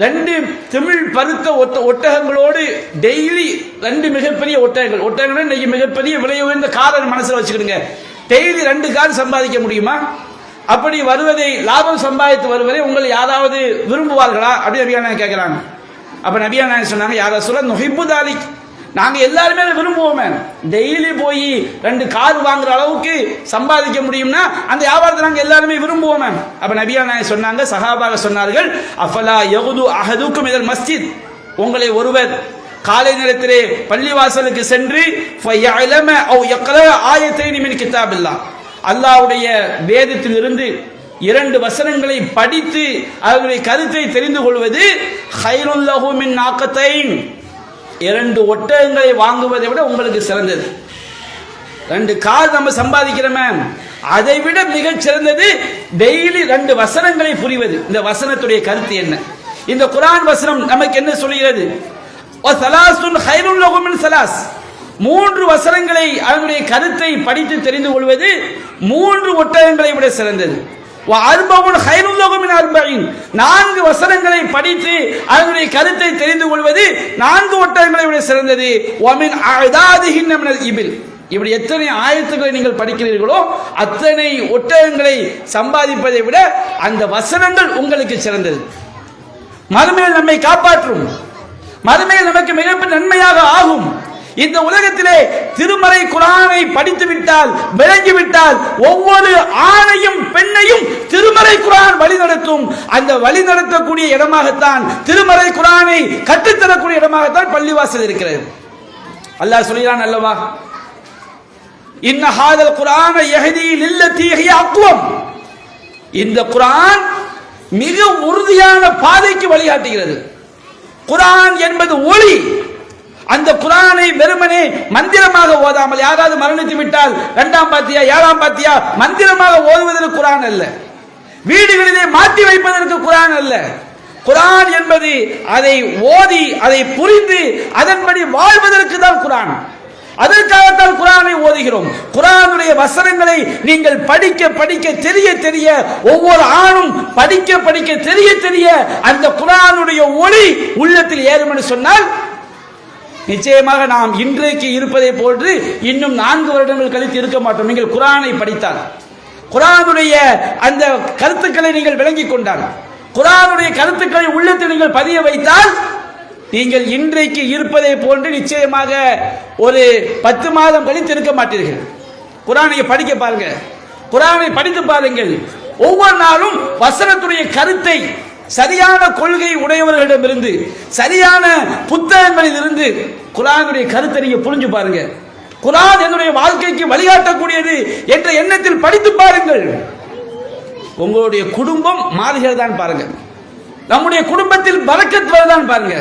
2 திமிழ் பருத்த ஒட்டகங்களோடு டெய்லி 2 மிகப்பெரிய ஒட்டகங்கள் இன்னைக்கு மிகப்பெரிய விலை உயர்ந்த கார் மனசுல வச்சுக்கிடுங்க, டெய்லி 2 கார் சம்பாதிக்க முடியுமா? அப்படி வருவதை லாபம் சம்பாதித்து வருவதை உங்களை யாராவது விரும்புவார்களா அப்படி நபிகள் நாயகம் கேட்கிறாங்க. அப்ப நபிகள் நாயகம் சொன்னாங்க, யார சொல்ல நுஹிப்பு தாலிக், நாங்க எல்லாருமே விரும்புவோமே, டெய்லி போய் 2 கார் வாங்குற அளவுக்கு சம்பாதிக்க முடியும்னா அந்த வியாபாரத்தை நாங்க எல்லாருமே விரும்புவோமே. அப்ப நபிகள் நாயகம் சொன்னாங்க, சஹாபாக சொன்னார்கள், அஃபலா யகுது அஹதுக்கும் இதல் மஸ்ஜித், உங்களை ஒருவர் காலை நேரத்திலே பள்ளிவாசலுக்கு சென்று ஃபயஅலம அவ் யக்ரா ஆயத்தைனி மின் கிதாபில்லாஹ், அல்லாஹ்வுடைய வேதத்தில் இருந்து 2 வசனங்களை படித்து அவருடைய கருத்தை தெரிந்து கொள்வது கைருல் லஹு மின் நாக்கத்தைன், 2 ஒட்டகங்களை வாங்குவதை விட உங்களுக்கு சிறந்தது. 2 கார் நம்ம சம்பாதிக்கிறோமே, அதை விட மிகச் சிறந்தது டெய்லி 2 வசனங்களை புரிவது. இந்த வசனத்துடைய கருத்து என்ன? இந்த குர்ஆன் வசனம் நமக்கு என்ன சொல்கிறது? வஸலாசுன் கைருல் லஹு மின் ஸலாஸ், 3 வசனங்களை அதனுடைய கருத்தை படித்து தெரிந்து கொள்வது 3 ஒட்டகங்களை விட சிறந்தது. வஅர்பஉன் கைருல் லஹு மின் அர்பஈன், 4 வசனங்களை படித்து அதனுடைய கருத்தை தெரிந்து கொள்வது 4 ஒட்டகங்களை விட சிறந்தது. வமின் அஅதாதிஹின் மினல் இபில், இப்படி எத்தனை ஆயத்துக்களை நீங்கள் படிக்கிறீர்களோ அத்தனை ஒட்டகங்களை சம்பாதிப்பதை விட அந்த வசனங்கள் உங்களுக்கு சிறந்தது. மறுமையில் நம்மை காப்பாற்றும், மறுமையில் நமக்கு மிகப்பெரிய நன்மையாக ஆகும். இந்த உலகத்திலே திருமறை குர்ஆனை படித்து விட்டால், விளங்கிவிட்டால், ஒவ்வொரு ஆணையும் பெண்ணையும் திருமறை குர்ஆன் வழிநடத்தும். அந்த வழிநடத்தக்கூடிய இடமாகத்தான், திருமறை குர்ஆனை கற்றுத்தரக்கூடிய இடமாகத்தான் பள்ளிவாசல் இருக்கிறது. அல்லாஹ் சொல்கிறான் அல்லவா, இன்ன ஹாதல் குர்ஆன யஹ்தி லில்லதி ஹிய அக்வம். இந்த குர்ஆன் மிக உறுதியான பாதைக்கு வழிகாட்டுகிறது. குர்ஆன் என்பது ஒளி. அந்த குர்ஆனை வெறுமனே மந்திரமாக ஓதாமல், யாராவது மரணித்து விட்டால் 2ஆம் பாத்தியா 7ஆம் பாத்தியா மந்திரமாக ஓதுவதற்கு குர்ஆன் அல்ல. வீடுகளிலே மாற்றி வைப்பதற்கு குர்ஆன் அல்ல. குர்ஆன் என்பது அதை ஓதி, அதை புரிந்து, அதன்படி வாழ்வதற்கு தான் குர்ஆன். அதற்காகத்தான் குர்ஆனை ஓதுகிறோம். குர்ஆனுடைய வசனங்களை நீங்கள் படிக்க படிக்க தெரிய தெரிய, ஒவ்வொரு ஆணும் படிக்க படிக்க தெரிய தெரிய அந்த குர்ஆனுடைய ஒளி உள்ளத்தில் ஏறும் என்று சொன்னால், நிச்சயமாக நாம் இன்றைக்கு இருப்பதை போன்று இன்னும் 4 வருடங்கள் கழித்து இருக்க மாட்டோம். நீங்கள் குர்ஆனை படித்தால், குர்ஆனுடைய அந்த கருத்துக்களை நீங்கள் விளங்கிக் கொண்டால், குர்ஆனுடைய கருத்துக்களை உள்ளத்தில் நீங்கள் பதிய வைத்தால், நீங்கள் இன்றைக்கு இருப்பதை போன்று நிச்சயமாக ஒரு 10 மாதம் கழித்து இருக்க மாட்டீர்கள். குர்ஆனை படிக்க பாருங்க, குர்ஆனை படித்து பாருங்கள். ஒவ்வொரு நாளும் வசனத்துடைய கருத்தை சரியான கொள்கை உடையவர்களிடமிருந்து, சரியான புத்தகங்களில் இருந்து குர்ஆனுடைய கருத்தை நீங்க புரிஞ்சு பாருங்க. குர்ஆன் என்னுடைய வாழ்க்கைக்கு வழிகாட்டக்கூடியது என்ற எண்ணத்தில் படித்து பாருங்கள். உங்களுடைய குடும்பம் மாறுகிறதான் பாருங்க, நம்முடைய குடும்பத்தில் பரக்கத் வருதான் பாருங்க,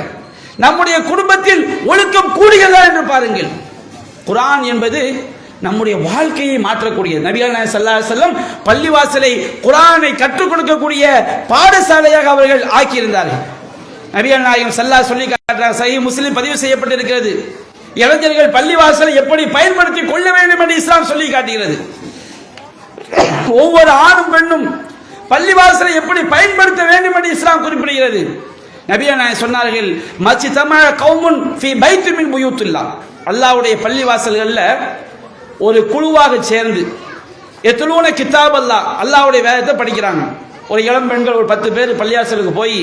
நம்முடைய குடும்பத்தில் ஒழுக்கம் கூடுகிறதா என்று பாருங்கள். குர்ஆன் என்பது நம்முடைய வாழ்க்கையை மாற்றக்கூடியது. நபிகள் நாயகம் ஸல்லல்லாஹு அலைஹி வஸல்லம் பள்ளிவாசலை குர்ஆனை கற்றுக் கொடுக்கக்கூடிய பாடசாலையாக அவர்கள் ஆக்கியிருந்தார்கள். நபிகள் நாயகம் ஸல்லல்லாஹு அலைஹி சொல்லி காட்டுறார், சஹீஹ் முஸ்லிம் பதிவு செய்யப்பட்டிருக்கிறது. இளைஞர்கள் பள்ளிவாசலை எப்படி பயன்படுத்தி கொள்ள வேண்டும் என்று இஸ்லாம் சொல்லி காட்டுகிறது. ஒவ்வொரு ஆணும் பெண்ணும் பள்ளிவாசலை எப்படி பயன்படுத்த வேண்டும் என்று இஸ்லாம் குறிப்பிடுகிறது. நபிகள் நாயகம் சொன்னார்கள், மஜ்தமா கௌமுன் ஃபீ பைத்தின் மின் புயூத்தில்லாஹ். அல்லாஹ்வுடைய பள்ளிவாசல்களில் ஒரு குழுவாக சேர்ந்து எத்தலூன கிதாப் அல்லாஹ்வுடைய வேதத்தை படிக்கிறாங்க. ஒரு இளம் பெண்கள் ஒரு 10 பேர் பள்ளிவாசலுக்கு போய்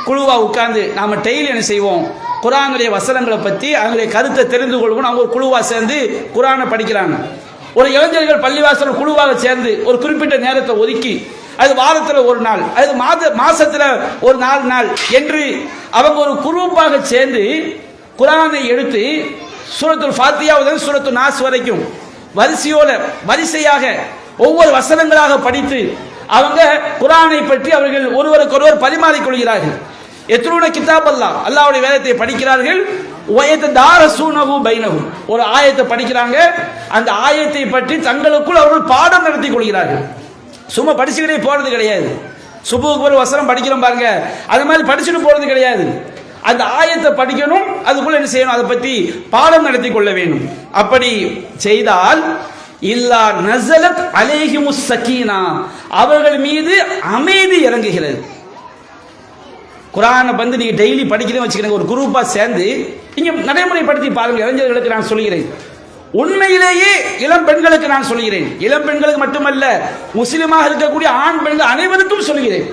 குழுவாக உட்கார்ந்து நாம டெய்லி என்ன செய்வோம், குர்ஆனுடைய வசனங்களை பற்றி அவங்களுடைய கருத்தை தெரிந்து கொள்வோம். அவங்க ஒரு குழுவாக சேர்ந்து குர்ஆனை படிக்கிறாங்க. ஒரு இளைஞர்கள் பள்ளிவாசல் குழுவாக சேர்ந்து ஒரு குறிப்பிட்ட நேரத்தை ஒதுக்கி, அது வாரத்தில் ஒரு நாள், அது மாசத்துல ஒரு 4 நாள் என்று அவங்க ஒரு குரூப்பாக சேர்ந்து குர்ஆனை எடுத்து சூரத்துல் ஃபாத்திஹா முதல் சூரத்துல் நாஸ் வரைக்கும் வரிசையாக ஒவ்வொரு வசனங்களாக படித்து அவங்க குர்ஆனை பற்றி அவர்கள் ஒருவருக்கொருவர் பரிமாறிக் கொள்கிறார்கள். எத்லூன கிதாப் அல்லாஹ்வுடைய வேதத்தை படிக்கிறார்கள். வயததாரசூனஹு பைனஹும், ஒரு ஆயத்தை படிக்கிறாங்க, அந்த ஆயத்தை பற்றி தங்களுக்குள் அவர்கள் பாடம் நடத்தி கொள்கிறார்கள். சும்மா படிச்சுக்கிட்டே போறது கிடையாது. சுபுக்கு ஒரு வசனம் படிக்கிறோம் பாருங்க, அது மாதிரி படிச்சுட்டு போறது கிடையாது. அந்த ஆயத்தை படிக்கணும், அதுக்குள்ள என்ன செய்யணும், அதை பற்றி பாடம் நடத்தி கொள்ள வேண்டும். அப்படி செய்தால் இல்லா நஸலத் அலைஹிமுஸ் ஸகீனா, அவர்கள் மீது அமைதி இறங்குகிறது. குர்ஆனை வந்து நீங்க டெய்லி படிக்கிறேன்னு வச்சுக்கிறீங்க, ஒரு குரூப்பா சேர்ந்து நீங்க நடைமுறைப்படுத்தி பாருங்க. இளைஞர்களுக்கு நான் சொல்கிறேன், உண்மையிலேயே இளம் பெண்களுக்கு நான் சொல்கிறேன், இளம் பெண்களுக்கு மட்டுமல்ல, முஸ்லிமாக இருக்கக்கூடிய ஆண் பெண்கள் அனைவருக்கும் சொல்கிறேன்.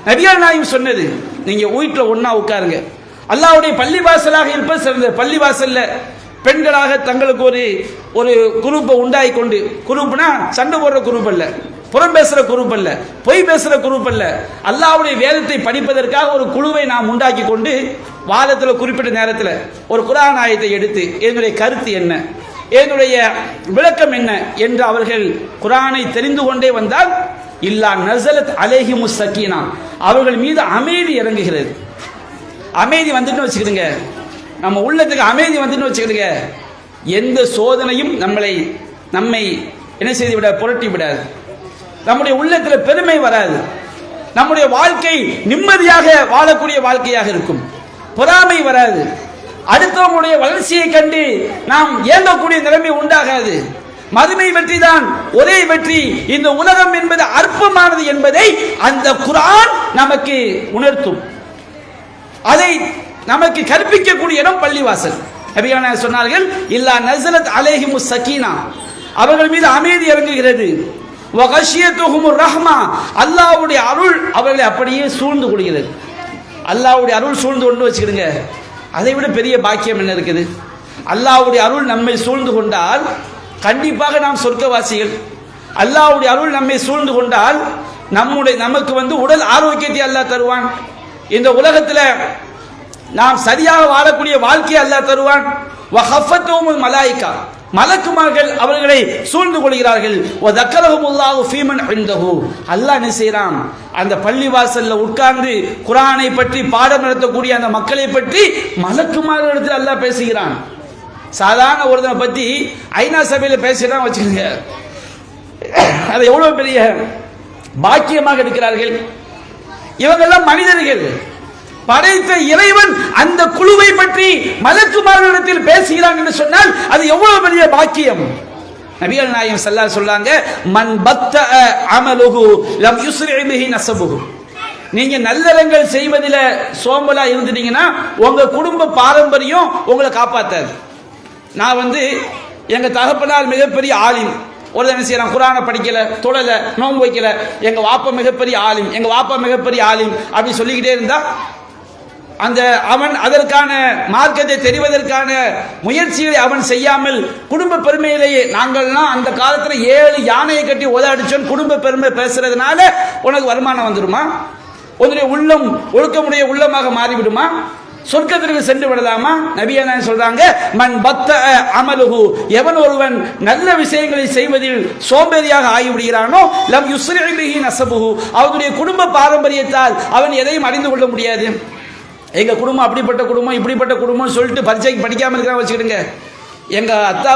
நபிகள் நாயகம் சொன்னது, நீங்க வீட்டில் ஒன்னா உட்காருங்க, அல்லாஹ்வுடைய பள்ளிவாசலாக இருப்பது சிறந்தது. பள்ளிவாசல்ல பெண்களாக தங்களுக்கு ஒரு குரூப்பை உண்டாகி கொண்டு, குரூப்னா சண்டை போடுற குரூப் அல்ல, புறம் பேசுற குரூப் அல்ல, பொய் பேசுற குரூப் அல்ல, அல்லாஹ்வுடைய வேதத்தை படிப்பதற்காக ஒரு குழுவை நாம் உண்டாக்கி கொண்டு வாரத்தில் குறிப்பிட்ட நேரத்தில் ஒரு குர்ஆன் ஆயத்தை எடுத்து என்னுடைய கருத்து என்ன, என்னுடைய விளக்கம் என்ன என்று அவர்கள் குர்ஆனை தெரிந்து கொண்டே வந்தால் இல்லா நஸலத் அலைஹிமுஸ் ஸகீனா, அவர்கள் மீது அமைதி இறங்குகிறது. அமைதி வந்துட்டு வச்சுக்கிடுங்க, நம்ம உள்ளத்துக்கு அமைதி வந்துட்டு வச்சுக்கிடுங்க, எந்த சோதனையும் நம்மை என்ன செய்து விட புரட்டி விடாது. நம்முடைய உள்ளத்தில் பெருமை வராது. நம்முடைய வாழ்க்கை நிம்மதியாக வாழக்கூடிய வாழ்க்கையாக இருக்கும். பொறாமை வராது. அடுத்தவங்களுடைய வளர்ச்சியை கண்டு நாம் ஏங்கக்கூடிய நிலைமை உண்டாகாது. மதுமை வெற்றி தான் ஒரே வெற்றி. இந்த உலகம் என்பது அற்பமானது என்பதை அந்த குர்ஆன் நமக்கு உணர்த்தும். அதை நமக்கு கற்பிக்கக்கூடிய இடம் பள்ளிவாசல். நபிகள் நாயகம் சொன்னார்கள், இல்லா நஸலத் அலைஹிமுஸ் சகீனா, அவர்கள் மீது அமைதி இறங்குகிறது. வகஷியத்துஹுமுர் ரஹ்மா, அல்லாஹ்வுடைய அருள் அவர்களை அப்படியே சூழ்ந்து கொள்கிறது. அல்லாஹ்வுடைய அருள் சூழ்ந்து கொண்டு வச்சுக்கிடுங்க, அதை விட பெரிய பாக்கியம் என்ன இருக்குது? அல்லாஹ்வுடைய அருள் நம்மை சூழ்ந்து கொண்டால் கண்டிப்பாக நாம் சொர்க்கவாசிகள். அல்லாஹ்வுடைய அருள் நம்மை சூழ்ந்து கொண்டால் நமக்கு உடல் ஆரோக்கியத்தை அல்லாஹ் தருவான். இந்த உலகத்தில் நாம் சரியாக வாழக்கூடிய வாழ்க்கையை அல்லாஹ் தருவான். வஹஃபத்துஹுமுல் மலாயிகா, மலக்குமார்கள் அவர்களை சூழ்ந்து கொள்கிறார்கள். வதக்கரஹுமுல்லாஹு ஃபீமன் இன்தஹு, அல்லாஹ் என்ன செய்றான், அந்த பள்ளிவாசல்ல உட்கார்ந்து குர்ஆனை பற்றி பாடம் நடத்தக்கூடிய அந்த மக்களை பற்றி மலக்குமார்களிடத்தில் அல்லாஹ் பேசுகிறான். சாதாரண ஒருத்தனை பற்றி ஐநா சபையில் பேசிதான் வச்சுக்கோங்க, அது எவ்வளவு பெரிய பாக்கியமாக இருக்கிறார்கள். இவங்கெல்லாம் மனிதர்கள், படைத்த இறைவன் அந்த குழுவை பற்றி மலக்குமார்களிடத்தில் பேசுகிறான் என்று சொன்னால் அது எவ்வளவு பெரிய பாக்கியம். நபிகள் நாயகம் ஸல்லல்லாஹு அலைஹி சொல்றாங்க, மன் பத்த அமலுஹு லம் யுஸ்ரி பிஹி நஸபுஹு, நீங்க நல்லறங்கள் செய்வதில் சோம்பலா இருந்துட்டீங்கன்னா உங்க குடும்ப பாரம்பரியம் உங்களை காப்பாத்தாது. நான் எங்க தகப்பனார் மிகப்பெரிய ஆலிம், ஒரு என்ன செய்யறான், குர்ஆனை படிக்கல, தொழல, நோன்பு வைக்கல, எங்க வாப்பா மிகப்பெரிய ஆலிம், எங்க வாப்பா மிகப்பெரிய ஆலிம் அப்படி சொல்லிக்கிட்டே இருந்தா அவன் அதற்கான மார்க்கத்தை தெரிவதற்கான முயற்சிகளை அவன் செய்யாமல் குடும்ப பெருமையிலேயே, நாங்கள்லாம் அந்த காலத்தில் 7 யானையை கட்டி உதடிச்சோம் குடும்ப பெருமை பேசுறதுனால உனக்கு வருமானம் வந்துடுமா? உன்னுடைய உள்ளம் ஒழுக்கமுடைய உள்ளமாக மாறிவிடுமா? சொர்க்கத்திற்கு சென்று விடலாமா? நபியா சொல்றாங்க, மன் பத்த அமலுஹு, எவன் ஒருவன் நல்ல விஷயங்களை செய்வதில் சோம்பேறியாக ஆகிவிடுகிறானோ லம் யுஸ்ரி பிஹி நஸபுஹு, அவனுடைய குடும்ப பாரம்பரியத்தால் அவன் எதையும் அறிந்து கொள்ள முடியாது. எங்க குடும்பம் அப்படிப்பட்ட குடும்பம், இப்படிப்பட்ட குடும்பம் சொல்லிட்டு பரீட்சைக்கு படிக்காம இருக்கிறான் வச்சுக்கிடுங்க. எங்க அத்தா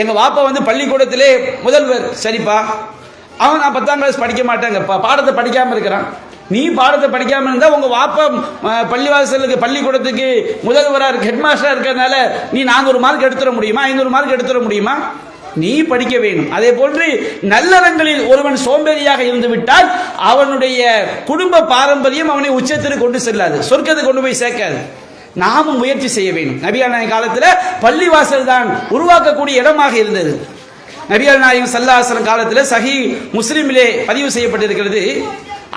எங்க வாப்பா பள்ளிக்கூடத்திலே முதல்வர், சரிப்பா, அவன் நான் 10ஆம் கிளாஸ் படிக்க மாட்டேங்க, பாடத்தை படிக்காம இருக்கிறான். நீ பாடத்தை படிக்காம இருந்தா உங்க வாப்பா பள்ளிவாசலுக்கு பள்ளிக்கூடத்துக்கு முதல்வரா இருக்கு, ஹெட் மாஸ்டரா இருக்கிறதுனால நீ 400 மார்க் எடுத்துட முடியுமா? 500 மார்க் எடுத்துட முடியுமா? நீ படிக்க வேண்டும். அதே போன்று நல்லறங்களில் ஒருவன் சோம்பேறியாக இருந்து விட்டால் அவனுடைய குடும்ப பாரம்பரியம் அவனை உச்சத்திற்கு கொண்டு செல்லாது, சொர்க்கத்துக்கு கொண்டு போய் சேர்க்காது. நாமும் முயற்சி செய்ய வேண்டும். நபிகள் நாயகம் காலத்தில் பள்ளிவாசல் தான் உருவாக்கக்கூடிய இடமாக இருந்தது. நபிகள் நாயகம் ஸல்லல்லாஹு அலைஹி வஸல்லம் காலத்தில் சஹீ முஸ்லிமிலே பதிவு செய்யப்பட்டிருக்கிறது,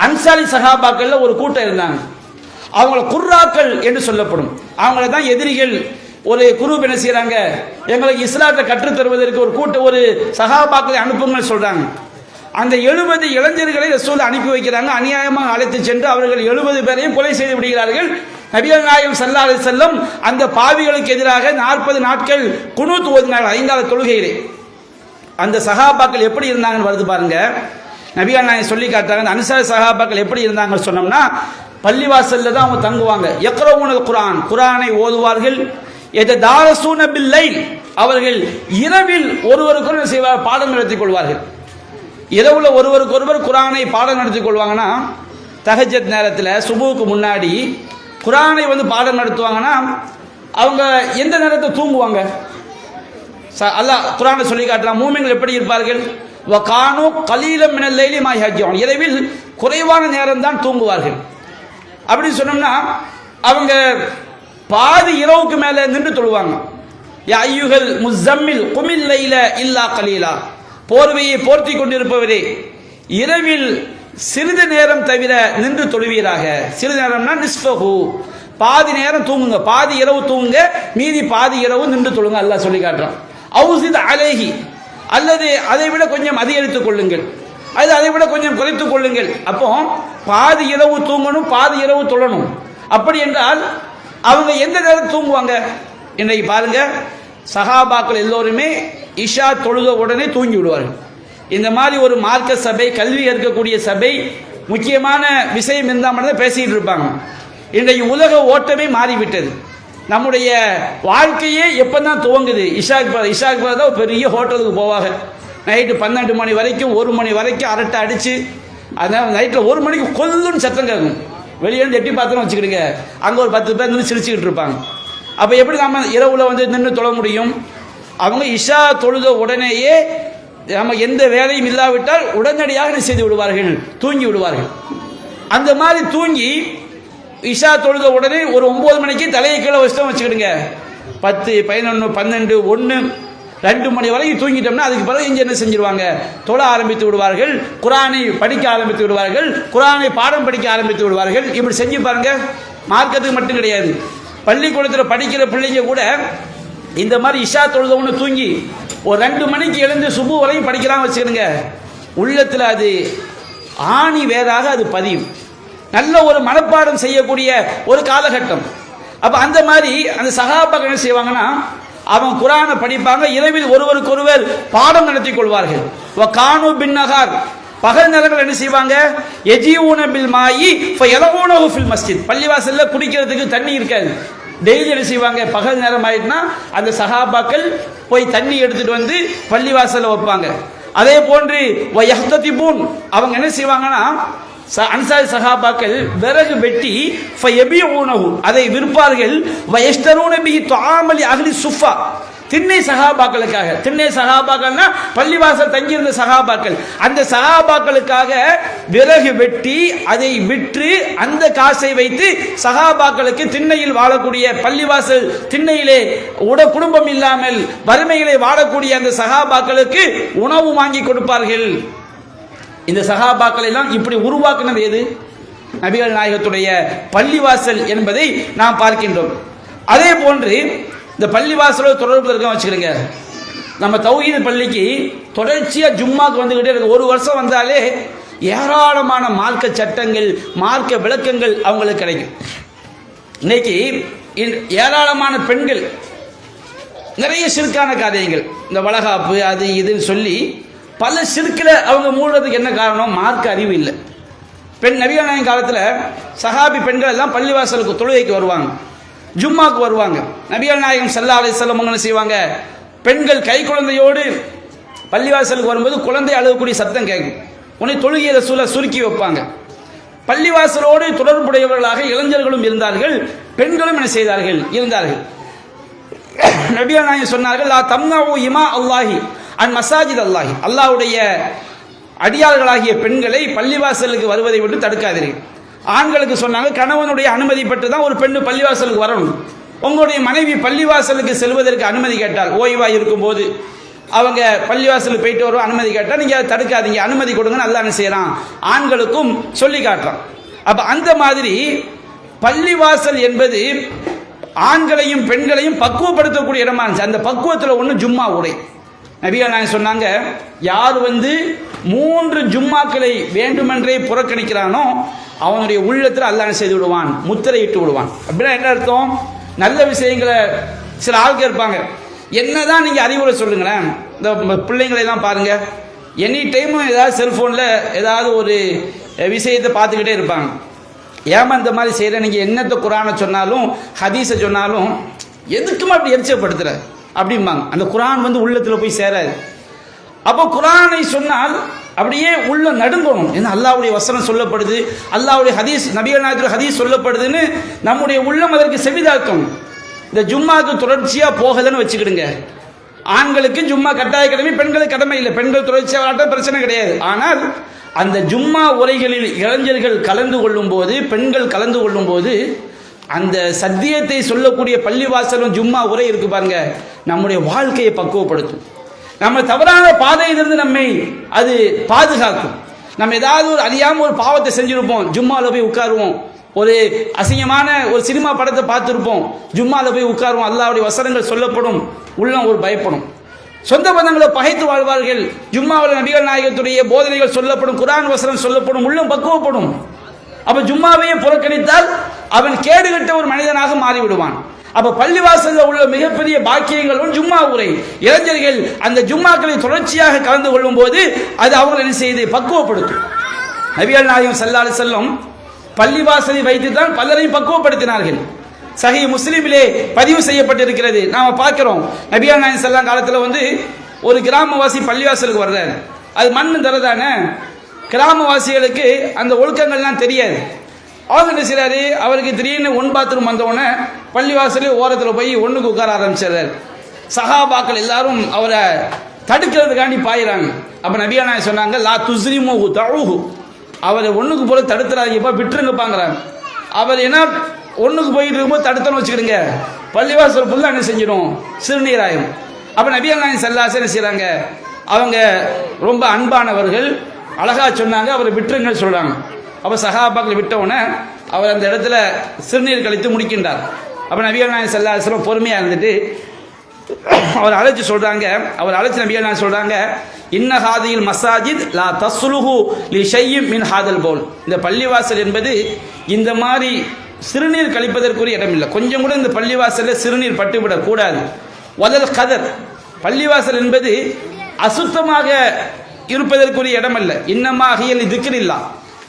அன்சாரி சஹாபாக்கள்ல ஒரு கூட்டம் இருந்தாங்க. அவங்கள குர்ராக்கள் என்று சொல்லப்படும். அவங்கள தான் எதிரிகள் ஒரு குரூப் என்ன செய்யறாங்க, எங்களுக்கு இஸ்லாத்தை கற்றுத் தருவதற்கு ஒரு சஹாபாக்களை அனுப்புங்கள் சொல்றாங்க. அந்த 70 இளைஞர்களை ரசூல் அனுப்பி வைக்கிறாங்க. அநியாயமாக அழைத்து சென்று அவர்கள் 70 பேரையும் கொலை செய்து விடுகிறார்கள். நபிகள் நாயகம் ஸல்லல்லாஹு அலைஹி வஸல்லம் அந்த பாவிகளுக்கு எதிராக 40 நாட்கள் குனூத் ஓதினார்கள் 5 கால தொழுகையிலே. அந்த சஹாபாக்கள் எப்படி இருந்தாங்கன்னு வருது பாருங்க. நபிகள் நாயகம் சொல்லி காட்டுறாங்க, அந்த அன்சாரி சஹாபாக்கள் எப்படி இருந்தாங்கன்னு சொன்னோம்னா, பள்ளிவாசல்ல தான் அவங்க தங்குவாங்க. யக்ரவுனல் குர்ஆன், குர்ஆனை ஓதுவார்கள். எததாரசூன பில்லைல், அவர்கள் இரவில் ஒருவருக்கொருவர் செய்வார், பாடம் நடத்திக் கொள்வார்கள். இரவுல ஒருவருக்கொருவர் குர்ஆனை பாடம் நடத்திக் கொள்வாங்கன்னா, தஹஜ்ஜத் நேரத்தில் சுபுவுக்கு முன்னாடி குர்ஆனை பாடம் நடத்துவாங்கன்னா அவங்க எந்த நேரத்தில் தூங்குவாங்க? அல்லாஹ் குர்ஆனை சொல்லி காட்டுறான், மூமின்கள் எப்படி இருப்பார்கள், வகானு கலீலம் மினல் லைலி மா யஹ்ஜூன், இரவில் குறைவான நேரம் தான் தூங்குவார்கள். அப்படி சொன்னோம்னா அவங்க பாதி இரவுக்கு மேலே நின்று தொழுவாங்க. யா அய்யுஹல் முஸம்மில் குமில் லைல இல்லா கலீலா, போர்வையை போர்த்தி கொண்டிருப்பவரே இரவில் சிறிது நேரம் தவிர நின்று தொழுவீராக. சிறிது நேரம்னா நிஸ்ஃபஹு, பாதி நேரம் தூங்குங்க, பாதி இரவு தூங்குங்க, மீதி பாதி இரவு நின்று தொழுங்க. அல்லாஹ் சொல்லி காட்டுறான். அவுஸித் அலைஹி, அல்லது அதை விட கொஞ்சம் அதிகரித்துக் கொள்ளுங்கள், அது அதை விட கொஞ்சம் குறைத்துக் கொள்ளுங்கள். அப்போ பாதி இரவு தூங்கணும், பாதி இரவு தொழணும். அப்படி என்றால் அவங்க எந்த நேரம் தூங்குவாங்க? இன்றைக்கு பாருங்க, சஹாபாக்கள் எல்லோருமே இஷா தொழுத உடனே தூங்கி விடுவார்கள். இந்த மாதிரி ஒரு மார்க்க சபை, கல்வி கற்கக்கூடிய சபை, முக்கியமான விஷயம் இருந்தால் மட்டும் பேசிக்கிட்டு இருப்பாங்க. இன்றைக்கு உலக ஓட்டமே மாறிவிட்டது. நம்முடைய வாழ்க்கையே எப்போ தான் துவங்குது? இஷாக்கு தான் பெரிய ஹோட்டலுக்கு போவாங்க. நைட்டு 12 மணி வரைக்கும் 1 மணி வரைக்கும் அரட்டை அடித்து, அதனால் நைட்டில் 1 மணிக்கு கொல்லுன்னு சத்தம் கேட்கும். வெளியே எட்டி பார்த்தோன்னு வச்சுக்கிடுங்க, அங்கே ஒரு 10 பேர் நின்று சிரிச்சுக்கிட்டு இருப்பாங்க. அப்போ எப்படி நம்ம இரவில் நின்று தொழ முடியும்? அவங்க இஷா தொழுத உடனேயே நம்ம எந்த வேலையும் இல்லாவிட்டால் உடனடியாக செய்து விடுவார்கள், தூங்கி விடுவார்கள். அந்த மாதிரி தூங்கி இஷா தொழுத உடனே ஒரு 9 மணிக்கு தலையை கீழே வச்சுட்டோம் வச்சுக்கிடுங்க, 10, 11, 12, 1, 2 மணி வரைக்கும் தூங்கிட்டோம்னா அதுக்கு பிறகு இங்கே என்ன செஞ்சிருவாங்க, தொழ ஆரம்பித்து விடுவார்கள், குரானை படிக்க ஆரம்பித்து விடுவார்கள், குரானை பாடம் படிக்க ஆரம்பித்து விடுவார்கள். இப்படி செஞ்சு பாருங்க. மார்க்கத்துக்கு மட்டும் கிடையாது, பள்ளிக்கூடத்தில் படிக்கிற பிள்ளைங்க கூட இந்த மாதிரி இஷா தொழுதவொன்னு தூங்கி ஒரு 2 மணிக்கு எழுந்து சுபு வரையும் படிக்கிறாங்க வச்சுக்கிடுங்க, உள்ளத்தில் அது ஆணி வேறாக அது பதியும். நல்ல ஒரு மனப்பாடம் செய்யக்கூடிய ஒரு காலகட்டம். அப்போ அந்த மாதிரி அந்த சஹாபாக்கள் என்ன செய்வாங்கன்னா, அவங்க குரானை படிப்பாங்க, இரவில் ஒருவருக்கொருவர் பாடம் நடத்தி கொள்வார்கள். கானு பின் நகார், பகல் நேரங்கள் என்ன செய்வாங்க, எஜிஊன பில் மாயி ஃபயலஊனஹு ஃபில் மஸ்ஜித், பள்ளிவாசல்ல குடிக்கிறதுக்கு தண்ணி இருக்காது. டெய்லி என்ன செய்வாங்க, பகல் நேரம் ஆயிட்டுனா அந்த சஹாபாக்கள் போய் தண்ணி எடுத்துட்டு வந்து பள்ளிவாசல்ல வைப்பாங்க. அதே போன்று வயஹ்ததிபூன், அவங்க என்ன செய்வாங்கன்னா, அன்சாரி சஹாபாக்கள் விறகு வெட்டி ஃபயபிஊனஹு, அதை விற்பார்கள். வயஷ்தரூன பிஹி துஆமலி அஹ்லி சுஃபா, திண்ணை சஹாபாக்களுக்காக. திண்ணை சஹாபாக்கள்னா பள்ளிவாசல் தங்கியிருந்த சஹாபாக்கள். அந்த சஹாபாக்களுக்காக விறகு வெட்டி அதை விற்று அந்த காசை வைத்து சஹாபாக்களுக்கு திண்ணையில் வாழக்கூடிய, பள்ளிவாசல் திண்ணையிலே குடும்பம் இல்லாமல் வறுமையிலே வாழக்கூடிய அந்த சஹாபாக்களுக்கு உணவு வாங்கி கொடுப்பார்கள். இந்த சஹாபாக்கள் எல்லாம் இப்படி உருவாக்கினது எது? நபிகள் நாயகத்துடைய பள்ளிவாசல் என்பதை நாம் பார்க்கின்றோம். அதே போன்று இந்த பள்ளிவாசலோட தொடர்பு இருக்க வச்சுக்கிடுங்க, நம்ம தௌஹீத் பள்ளிக்கு தொடர்ச்சியாக ஜும்மாக்கு வந்துக்கிட்டே இருக்கு. ஒரு வருஷம் வந்தாலே ஏராளமான மார்க்க சட்டங்கள், மார்க்க விளக்கங்கள் அவங்களுக்கு கிடைக்கும். இன்னைக்கு ஏராளமான பெண்கள் நிறைய சிறுக்கான காரியங்கள், இந்த வளகாப்பு அது இதுன்னு சொல்லி பல சிறுக்கில் அவங்க மூடுறதுக்கு என்ன காரணம்? மார்க்க அறிவு இல்லை. நபிகள் நாயகம் காலத்தில் சஹாபி பெண்கள் எல்லாம் பள்ளிவாசலுக்கு தொழுகைக்கு வருவாங்க, ஜும்மாக்கு வருவாங்க. நபிகள் நாயகம் ஸல்லல்லாஹு அலைஹி வஸல்லம் என்ன செய்வாங்க, பெண்கள் கை குழந்தையோடு பள்ளிவாசலுக்கு வரும்போது குழந்தை அழுகக்கூடிய சத்தம் கேட்கும். உன்னை தொழுகையை ரசூலா சுருக்கி வைப்பாங்க. பள்ளிவாசலோடு தொடர்புடையவர்களாக இளைஞர்களும் இருந்தார்கள், பெண்களும் என்ன செய்தார்கள், இருந்தார்கள். நபிகள் நாயகம் சொன்னார்கள், லா தம்னஉ இமா அல்லாஹி அன் மசாஜித் அல்லாஹி, அல்லாஹ்வுடைய அடியார்களாகிய பெண்களை பள்ளிவாசலுக்கு வருவதை விட்டு தடுக்காதீர்கள். ஆண்களுக்கு சொன்னாங்க, கணவனுடைய அனுமதி பெற்று தான் ஒரு பெண்ணு பள்ளிவாசலுக்கு வரணும். உங்களுடைய மனைவி பள்ளிவாசலுக்கு செல்வதற்கு அனுமதி கேட்டால், ஓய்வாக இருக்கும்போது அவங்க பள்ளிவாசலுக்கு போயிட்டு வரும் அனுமதி கேட்டால் நீங்கள் அதை தடுக்காதீங்க, அனுமதி கொடுங்கன்னு அல்லாஹ் என்ன செய்கிறான், ஆண்களுக்கும் சொல்லி காட்டுறான். அப்போ அந்த மாதிரி பள்ளிவாசல் என்பது ஆண்களையும் பெண்களையும் பக்குவப்படுத்தக்கூடிய இடமா இருந்துச்சு. அந்த பக்குவத்தில் ஒன்று ஜும்மா உரை. நபிகள் நாயகம் சொன்னாங்க, யார் 3 ஜும்மாக்களை வேண்டுமென்றே புறக்கணிக்கிறானோ அவனுடைய உள்ளத்தில் அல்லாஹ் செய்து விடுவான், முத்திரையிட்டு விடுவான். அப்படின்னா என்ன அர்த்தம்? நல்ல விஷயங்களை சில ஆட்கள் இருப்பாங்க, என்னதான் நீங்கள் அறிவுரை சொல்லுங்களேன். இந்த பிள்ளைங்களை தான் பாருங்க, எனி டைமும் ஏதாவது செல்ஃபோனில் ஏதாவது ஒரு விஷயத்தை பார்த்துக்கிட்டே இருப்பாங்க. ஏமா இந்த மாதிரி செய்கிற, நீங்கள் என்னத்தை குரானை சொன்னாலும் ஹதீஸை சொன்னாலும் எதுக்குமே அப்படி எரிச்சப்படுத்துகிற அப்படிம்பாங்க. அந்த குரான் உள்ளத்தில் போய் சேராது. அப்போ குரானை சொன்னால் அப்படியே உள்ள நடுங்கணும். ஏன்னா அல்லாஹ்வுடைய வசனம் சொல்லப்படுது, அல்லாஹ்வுடைய ஹதீஸ், நபிகள் நாயகத்துடைய ஹதீஸ் சொல்லப்படுதுன்னு நம்முடைய உள்ளம் அதற்கு செவிதாக்கும். இந்த ஜும்மாவுக்கு தொடர்ச்சியாக போகலன்னு வச்சுக்கிடுங்க. ஆண்களுக்கு ஜும்மா கட்டாய கடமை, பெண்களுக்கு கடமை இல்லை. பெண்கள் தொடர்ச்சியாக வராட்ட பிரச்சனை கிடையாது. ஆனால் அந்த ஜும்மா உரைகளில் இளைஞர்கள் கலந்து கொள்ளும் போது, பெண்கள் கலந்து கொள்ளும் போது, அந்த சத்தியத்தை சொல்லக்கூடிய பள்ளிவாசலும் ஜும்மா உரை இருக்கு பாருங்க, நம்முடைய வாழ்க்கையை பக்குவப்படுத்தும். நம்ம தவறான பாதையிலிருந்து நம்மை அது பாதுகாக்கும். நம்ம ஏதாவது ஒரு அறியாமல் ஒரு பாவத்தை செஞ்சிருப்போம், ஜும்மாவில் போய் உட்காருவோம். ஒரு அசிங்கமான ஒரு சினிமா படத்தை பார்த்துருப்போம், ஜும்மாவில் போய் உட்காருவோம். அல்லாஹ்வுடைய வசனங்கள் சொல்லப்படும், உள்ளம் ஒரு பயப்படும். சொந்த பந்தங்களை பகைத்து வாழ்வார்கள். ஜும்மாவில் நபிகள் நாயகத்துடைய போதனைகள் சொல்லப்படும், குர்ஆன் வசனம் சொல்லப்படும், உள்ளம் பக்குவப்படும். அப்ப ஜும்மாவையே புறக்கணித்தால் அவன் கேடுகட்ட ஒரு மனிதனாக மாறிவிடுவான். அப்ப பள்ளிவாசல்ல உள்ள மிகப்பெரிய பாக்கியங்களும் ஜும்மா உரை. இளைஞர்கள் அந்த ஜும்மாக்களை தொடர்ச்சியாக கலந்து கொள்ளும் போது அது அவங்களை என்ன செய்து பக்குவப்படுத்தும். நபிகள் நாயகம் ஸல்லல்லாஹு அலைஹி வஸல்லம் பள்ளிவாசலை வைத்து தான் பலரையும் பக்குவப்படுத்தினார்கள். சஹீஹ் முஸ்லிமிலே பதிவு செய்யப்பட்டிருக்கிறது. நாம பார்க்கிறோம், நபிகள் நாயகம் ஸல்லல்லாஹு காலத்தில் ஒரு கிராமவாசி பள்ளிவாசலுக்கு வர்றாரு. அது மண்ணு தரதானே, கிராமவாசிகளுக்கு அந்த ஒழுக்கங்கள்லாம் தெரியாது. அவங்க என்ன செய்றாரு, அவருக்கு திடீர்னு ஒன் பாத்ரூம் வந்தவுடனே பள்ளிவாசலே ஓரத்தில் போய் ஒன்றுக்கு உட்கார ஆரம்பிச்சிடுறாரு. சஹாபாக்கள் எல்லாரும் அவரை தடுக்கிறதுக்காண்டி பாயிறாங்க. அப்போ நபிகள் நாயகம் சொன்னாங்க, லா துஸ்ரிமுஹு தஊஹு, அவரை ஒன்றுக்கு போல தடுத்துறாங்கப்பா, விட்டுருங்கப்பாங்கிறாங்க. அவர் என்ன ஒன்றுக்கு போயிட்டு இருக்கும்போது தடுத்தோன்னு வச்சுக்கிடுங்க, பள்ளிவாசல் ஃபுல்லாக என்ன செஞ்சிடும், சிறுநீராயும். அப்போ நபிகள் நாயகம் ஸல்லல்லாஹு அலைஹி வஸல்லம் என்ன செய்கிறாங்க, அவங்க ரொம்ப அன்பானவர்கள், அழகா சொன்னாங்க, அவரை விட்டுருங்கன்னு சொல்கிறாங்க. அப்போ சஹாபாக்கள் விட்டவுடனே அவர் அந்த இடத்துல சிறுநீர் கழித்து முடிக்கின்றார். அப்போ நபிகள் நாயகம் ஸல்லல்லாஹு அலைஹி வஸல்லம் பொறுமையாக இருந்துட்டு அவர் அழைச்சி சொல்கிறாங்க, அவர் அழைச்சி நபிகள் நாயகம் சொல்கிறாங்க, இன்ன ஹாதில் மசாஜித் லா தஸ்லுஹு லி ஷையின் மின் ஹாதல் பவுல். இந்த பள்ளிவாசல் என்பது இந்த மாதிரி சிறுநீர் கழிப்பதற்குரிய இடம் இல்லை. கொஞ்சம் கூட இந்த பள்ளிவாசலில் சிறுநீர் பட்டுவிடக்கூடாது. வலல் கதர், பள்ளிவாசல் என்பது அசுத்தமாக இருப்பதற்குரிய இடம் அல்ல. இன்னமா ஹியல் திக்ரில்லா,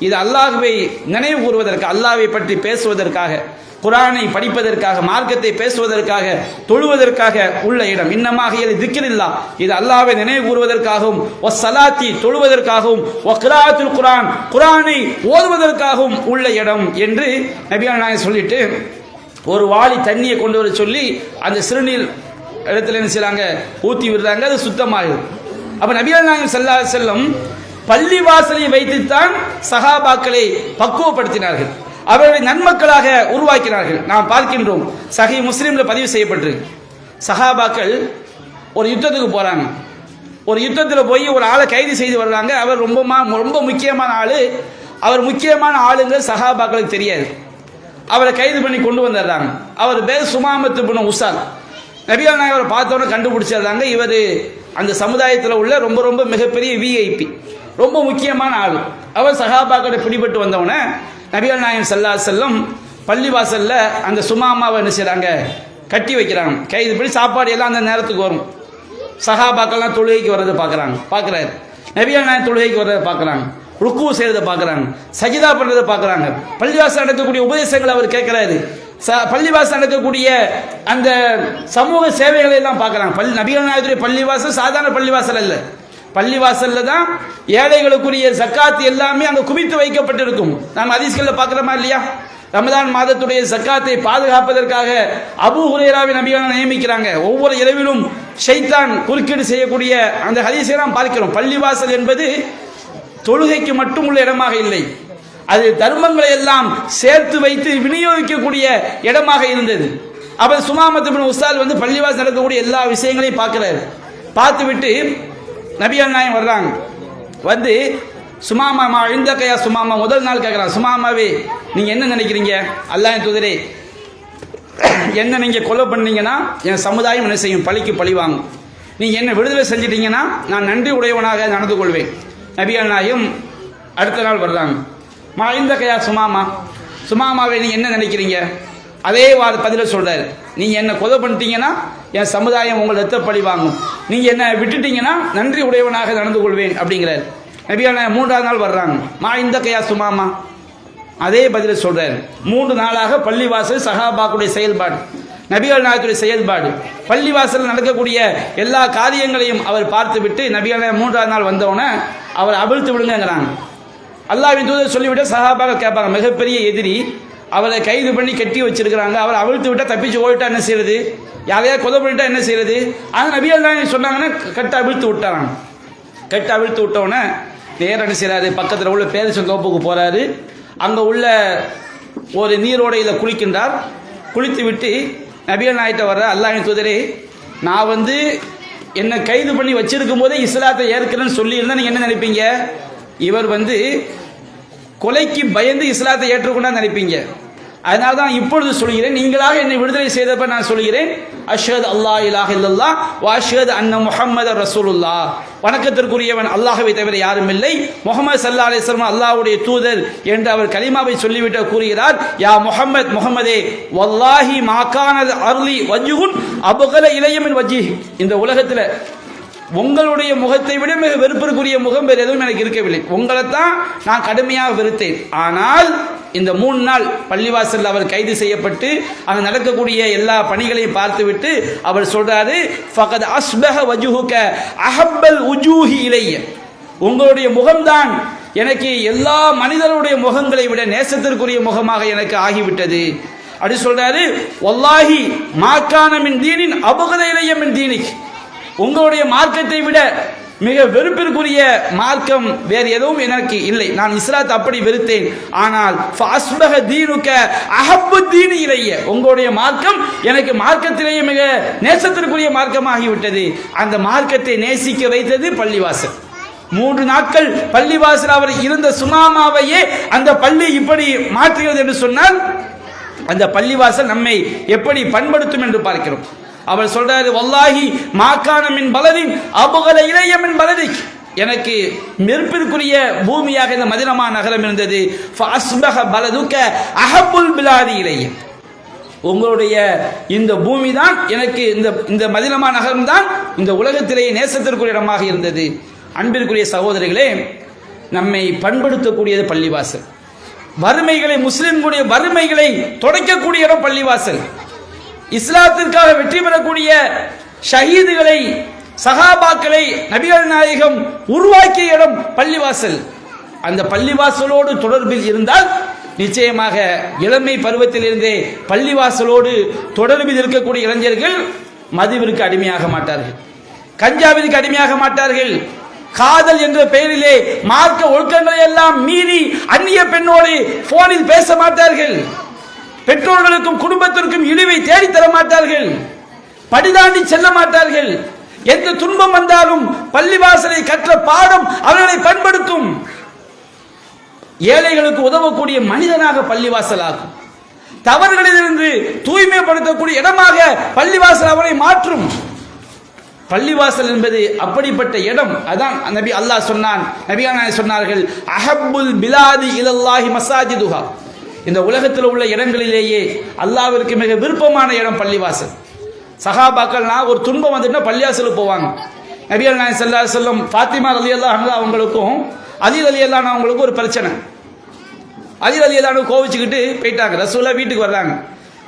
இது அல்லாஹ்வை நினைவு கூறுவதற்கு, அல்லாஹ்வை பற்றி பேசுவதற்காக, குர்ஆனை படிப்பதற்காக, மார்க்கத்தை பேசுவதற்காக, தொழுவதற்காக உள்ள இடம். இன்னமா ஹியல் திக்ரில்லா, இது அல்லாஹ்வை நினைவு கூறுவதற்காகவும், வஸ்ஸலாத்தி தொழுவதற்காகவும், வக்ராஅத்துல் குர்ஆன் குர்ஆனை ஓதுவதற்காகவும் உள்ள இடம் என்று நபிகள் நாயகம் சொல்லிட்டு ஒரு வாளி தண்ணியை கொண்டு வர சொல்லி அந்த சிறுநீர் இடத்துல என்ன செய்றாங்க, ஊற்றி விடுறாங்க. அது சுத்தமாகுது. அப்ப நபிகள் நாயகம் ஸல்லல்லாஹு அலைஹி வஸல்லம் பள்ளிவாசலை வைத்துத்தான் சஹாபாக்களை பக்குவப்படுத்தினார்கள், அவர்களை நன்மக்களாக உருவாக்கினார்கள். நாம் பார்க்கின்றோம், சஹீஹ் முஸ்லிம்ல பதிவு செய்யப்பட்டிருக்கு. சஹாபாக்கள் ஒரு யுத்தத்துக்கு போறாங்க. ஒரு யுத்தத்தில் போய் ஒரு ஆளை கைது செய்து வர்றாங்க. அவர் ரொம்ப முக்கியமான ஆளு. அவர் முக்கியமான ஆளுங்க சஹாபாக்களுக்கு தெரியாது. அவரை கைது பண்ணி கொண்டு வந்துடுறாங்க. அவர் பேர் சுமாமத் இப்னு உஸால். நபிகள் நாயகம் அவரை பார்த்தோன்னே கண்டுபிடிச்சிடுறாங்க, இவர் அந்த சமுதாயத்தில் உள்ள ரொம்ப மிகப்பெரிய விஐபி, ரொம்ப முக்கியமான ஆள். அவர் சஹாபாக்களை பிடிபட்டு வந்தவொடனே நபிகள் நாயகம் ஸல்லல்லாஹு அலைஹி வஸல்லம் பள்ளிவாசல்ல அந்த சுமாமாவை என்ன செய்றாங்க, கட்டி வைக்கிறாங்க. கைது பண்ணி சாப்பாடு எல்லாம் அந்த நேரத்துக்கு வரும். சஹாபாக்கள்லாம் தொழுகைக்கு வர்றதை பார்க்குறாரு. நபிகள் நாயகம் தொழுகைக்கு வர்றதை பார்க்குறாங்க, ருக்கு செய்யறதை பார்க்குறாங்க, சஜிதா பண்ணுறதை பார்க்குறாங்க. பள்ளிவாசல் நடக்கக்கூடிய உபதேசங்களை அவர் கேட்குறாரு. பள்ளிவாசல் நடக்கக்கூடிய அந்த சமூக சேவைகளை எல்லாம் பார்க்குறாங்க. நபிகள் நாயகத்துடைய பள்ளிவாசல் சாதாரண பள்ளிவாசல் அல்ல. பள்ளிவாசல்ல தான் ஏழைகளுக்குரிய ஜக்காத் எல்லாமே அங்கே குவித்து வைக்கப்பட்டிருக்கும். நாம் ஹதீஸ்களில் பார்க்குறோமா இல்லையா? ரமதான் மாதத்துடைய ஜக்காத்தை பாதுகாப்பதற்காக அபூ ஹுரைராவை நபிகள் நியமிக்கிறாங்க. ஒவ்வொரு இரவிலும் ஷைத்தான் குறுக்கீடு செய்யக்கூடிய அந்த ஹதீஸை நாம் பார்க்கிறோம். பள்ளிவாசல் என்பது தொழுகைக்கு மட்டும் உள்ள இடமாக இல்லை, அது தர்மங்களை எல்லாம் சேர்த்து வைத்து விநியோகிக்கக்கூடிய இடமாக இருந்தது. அப்ப சுமாமத் இப்னு உஸால் பள்ளிவாசல் நடக்கக்கூடிய எல்லா விஷயங்களையும் பார்க்கிறார். பார்த்துவிட்டு நபிகள் நாயகம் வர்றாங்க. சுமாமா இந்த கையா சுமாமா முதல் நாள் கேட்குறான், சுமாமாவே நீங்கள் என்ன நினைக்கிறீங்க? அல்லாஹ்வின் தூதரே, என்ன நீங்கள் கொலை பண்ணீங்கன்னா என் சமுதாயம் என்ன செய்யும், பழிக்கு பழி வாங்கும். நீங்கள் என்ன விடுதலை செஞ்சிட்டீங்கன்னா நான் நன்றி உடையவனாக நடந்து கொள்வேன். நபிகள் நாயகம் அடுத்த நாள் வர்றாங்க. இந்த கையா சுமாமாவே நீங்கள் என்ன நினைக்கிறீங்க? அதே பதில சொல்கிறார், நீங்கள் என்ன கொலை பண்ணிட்டீங்கன்னா என் சமுதாயம் உங்களை ரத்த பழி வாங்கும், நீங்கள் என்ன விட்டுட்டீங்கன்னா நன்றி உடையவனாக நடந்து கொள்வேன் அப்படிங்கிறார். நபிகள் நாயகம் மூன்றாவது நாள் வர்றாங்க. இந்த கையா சுமாமா அதே பதில சொல்கிறார். 3 நாளாக பள்ளிவாசல் சஹாபாக்குடைய செயல்பாடு, நபிகள் நாயகத்துடைய செயல்பாடு, பள்ளிவாசல் நடக்கக்கூடிய எல்லா காரியங்களையும் அவர் பார்த்து விட்டு நபிகள் நாயகம் 3ஆவது நாள் வந்தவுடனே அவர் அவிழ்த்து விடுங்கிறாங்க. அல்லாஹ்வின் தூதர் சொல்லிவிட்டு சஹாபாக்கள் கேட்பாங்க, மிகப்பெரிய எதிரி, அவரை கைது பண்ணி கட்டி வச்சிருக்கிறாங்க, அவர் அவிழ்த்து விட்டால் தப்பிச்சு ஓடிட்டா என்ன செய்யறது, யாரையாவது கொலை பண்ணிட்டா என்ன செய்யறது? ஆனால் நபிகள் நாயகம் சொன்னாங்கன்னா கட்ட அவிழ்த்து விட்டாராங்க. கட்ட அவிழ்த்து விட்டவுடனே நேரம் என்ன செய்யறாரு, பக்கத்தில் உள்ள பேரிச்சந்தோப்புக்கு போறாரு. அங்கே உள்ள ஒரு நீரோடையில் குளிக்கின்றார். குளித்து விட்டு நபிகள் நாயகிட்ட வர்ற, அல்லாஹ்வின் தூதரே, நான் என்னை கைது பண்ணி வச்சிருக்கும் போதே இஸ்லாத்தை ஏற்கிறேன்னு சொல்லியிருந்தா நீங்கள் என்ன நினைப்பீங்க? இவர் கொலைக்கு பயந்து இஸ்லாத்தை ஏற்றுக்கொண்டா நினைப்பீங்க. அதனால தான் இப்பொழுது சொல்கிறேன், நீங்களாக என்னை விடுதலை செய்தப்ப நான் சொல்கிறேன், அஷ்ஹது அல்லாஹ் இலாஹ இல்லல்லாஹ் வ அஷ்ஹது அன்ன முஹம்மதர் ரசூலுல்லாஹ், வணக்கத்திற்குரியவன் அல்லாஹ்வை தவிர யாரும் இல்லை, முஹம்மது ஸல்லல்லாஹு அலைஹி வஸல்லம் அல்லாஹ்வுடைய தூதர் என்று அவர் கலிமாவை சொல்லிவிட்டு கூறுகிறார், யா முஹம்மதே வல்லாஹி மா கானத் அர்லி வஜ்ஹுன் அப்கல இலைய மின் வஜ்ஹி, இந்த உலகத்தில் உங்களுடைய முகத்தை விட மிக வெறுப்பிற்குரிய முகம் வேறு எதுவும் எனக்கு இருக்கவில்லை, உங்களைத்தான் நான் கடுமையாக வெறுத்தேன். ஆனால் இந்த 3 நாள் பள்ளிவாசல் அவர் கைது செய்யப்பட்டு அங்கே நடக்கக்கூடிய எல்லா பணிகளையும் பார்த்துவிட்டு அவர் சொல்றாரு, ஃபகத் அஸ்பஹ வஜ்ஹுக அஹப்பல் உஜூஹி இலைய, உங்களுடைய முகம்தான் எனக்கு எல்லா மனிதருடைய முகங்களை விட நேசத்திற்குரிய முகமாக எனக்கு ஆகிவிட்டது அப்படி சொல்றாரு. வல்லாஹி மாக்கான மின் தீனின் அபகத இலைய மின் தீனிக், உங்களுடைய மார்க்கத்தை விட மிக வெறுப்பிற்குரிய மார்க்கம் வேறு எதுவும் எனக்கு இல்லை. நான் இஸ்லாத்தை அப்படி வெறுத்தேன். ஆனால் ஃபஸ்பஹ தீனுக அஹப்பு தீனி இலைய, உங்களுடைய மார்க்கம் எனக்கு மார்க்கத்திலேயே மிக நேசத்திற்குரிய மார்க்கமாகிவிட்டது. அந்த மார்க்கத்தை நேசிக்க வைத்தது பள்ளிவாசல். 3 நாட்கள் பள்ளிவாசல் அவர் இருந்த சுமாமாவையே அந்த பள்ளி இப்படி மாற்றுகிறது என்று சொன்னால் அந்த பள்ளிவாசல் நம்மை எப்படி பண்படுத்தும் என்று பார்க்கிறோம். அவர் சொல்றாரு, வல்லாஹி மாகான மின் பலதின் அபுகல இளைய மின் பலதி, எனக்கு நெருப்பிற்குரிய பூமியாக இந்த மதீனா நகரம் இருந்தது. ஃபஸ்பஹ பலதுக அஹப்புல் பிலாதி இலைய, உங்களுடைய இந்த பூமி தான் எனக்கு, இந்த மதீனா நகரம் தான் இந்த உலகத்திலேயே நேசத்திற்குரிய இடமாக இருந்தது. அன்பிற்குரிய சகோதரிகளே, நம்மை பண்படுத்தக்கூடியது பள்ளிவாசல். வறுமைகளை, முஸ்லிம்களுடைய வறுமைகளை துடைக்கக்கூடிய இடம் பள்ளிவாசல். இஸ்லாத்திற்காக வெற்றி பெறக்கூடிய ஷஹீதுகளை, சஹாபாக்களை நபிகள் நாயகம் உருவாக்கிய இடம் பள்ளிவாசல். அந்த பள்ளிவாசலோடு தொடர்பில் இருந்தால் நிச்சயமாக இளமை பருவத்திலிருந்தே பள்ளிவாசலோடு தொடர்பில் இருக்கக்கூடிய இளைஞர்கள் மதுவிற்கு அடிமையாக மாட்டார்கள், கஞ்சாவிற்கு அடிமையாக மாட்டார்கள், காதல் என்ற பெயரிலே மார்க்க ஒழுக்கங்களை எல்லாம் மீறி அந்நிய பெண்ணோடு போனில் பேச மாட்டார்கள், பெற்றோர்களுக்கும் குடும்பத்திற்கும் இழிவை தேடித்தர மாட்டார்கள், படிதாண்டி செல்ல மாட்டார்கள். எந்த துன்பம் வந்தாலும் பள்ளிவாசலை கற்ற பாடம் அவர்களை பண்படுத்தும். ஏழைகளுக்கு உதவக்கூடிய மனிதனாக பள்ளிவாசல் ஆகும். தவறுகளிலிருந்து தூய்மைப்படுத்தக்கூடிய இடமாக பள்ளிவாசல் அவரை மாற்றும். பள்ளிவாசல் என்பது அப்படிப்பட்ட இடம். அதான் நபி அல்லாஹ் சொன்னான், நபியான சொன்னார்கள், அஹப்புல் பிலாதி இலல்லாஹி மசாஜிதுஹா, இந்த உலகத்தில் உள்ள இடங்களிலேயே அல்லாஹ்விற்கு மிக விருப்பமான இடம் பள்ளிவாசல். சஹாபாக்கள்னா ஒரு துன்பம் வந்துட்டா பள்ளிவாசலுக்கு போவாங்க. நபிகள் நாயகம் ஸல்லல்லாஹு அலைஹி வஸல்லம் ஃபாத்திமா ரலியல்லாஹு அன்ஹா அவங்களுக்கும் அலி ரலியல்லாஹு அன்ஹு அவங்களுக்கும் ஒரு பிரச்சனை. அலி ரலியல்லாஹு அன்ஹு கோவிச்சுக்கிட்டு போயிட்டாங்க. ரசூலா வீட்டுக்கு வர்றாங்க.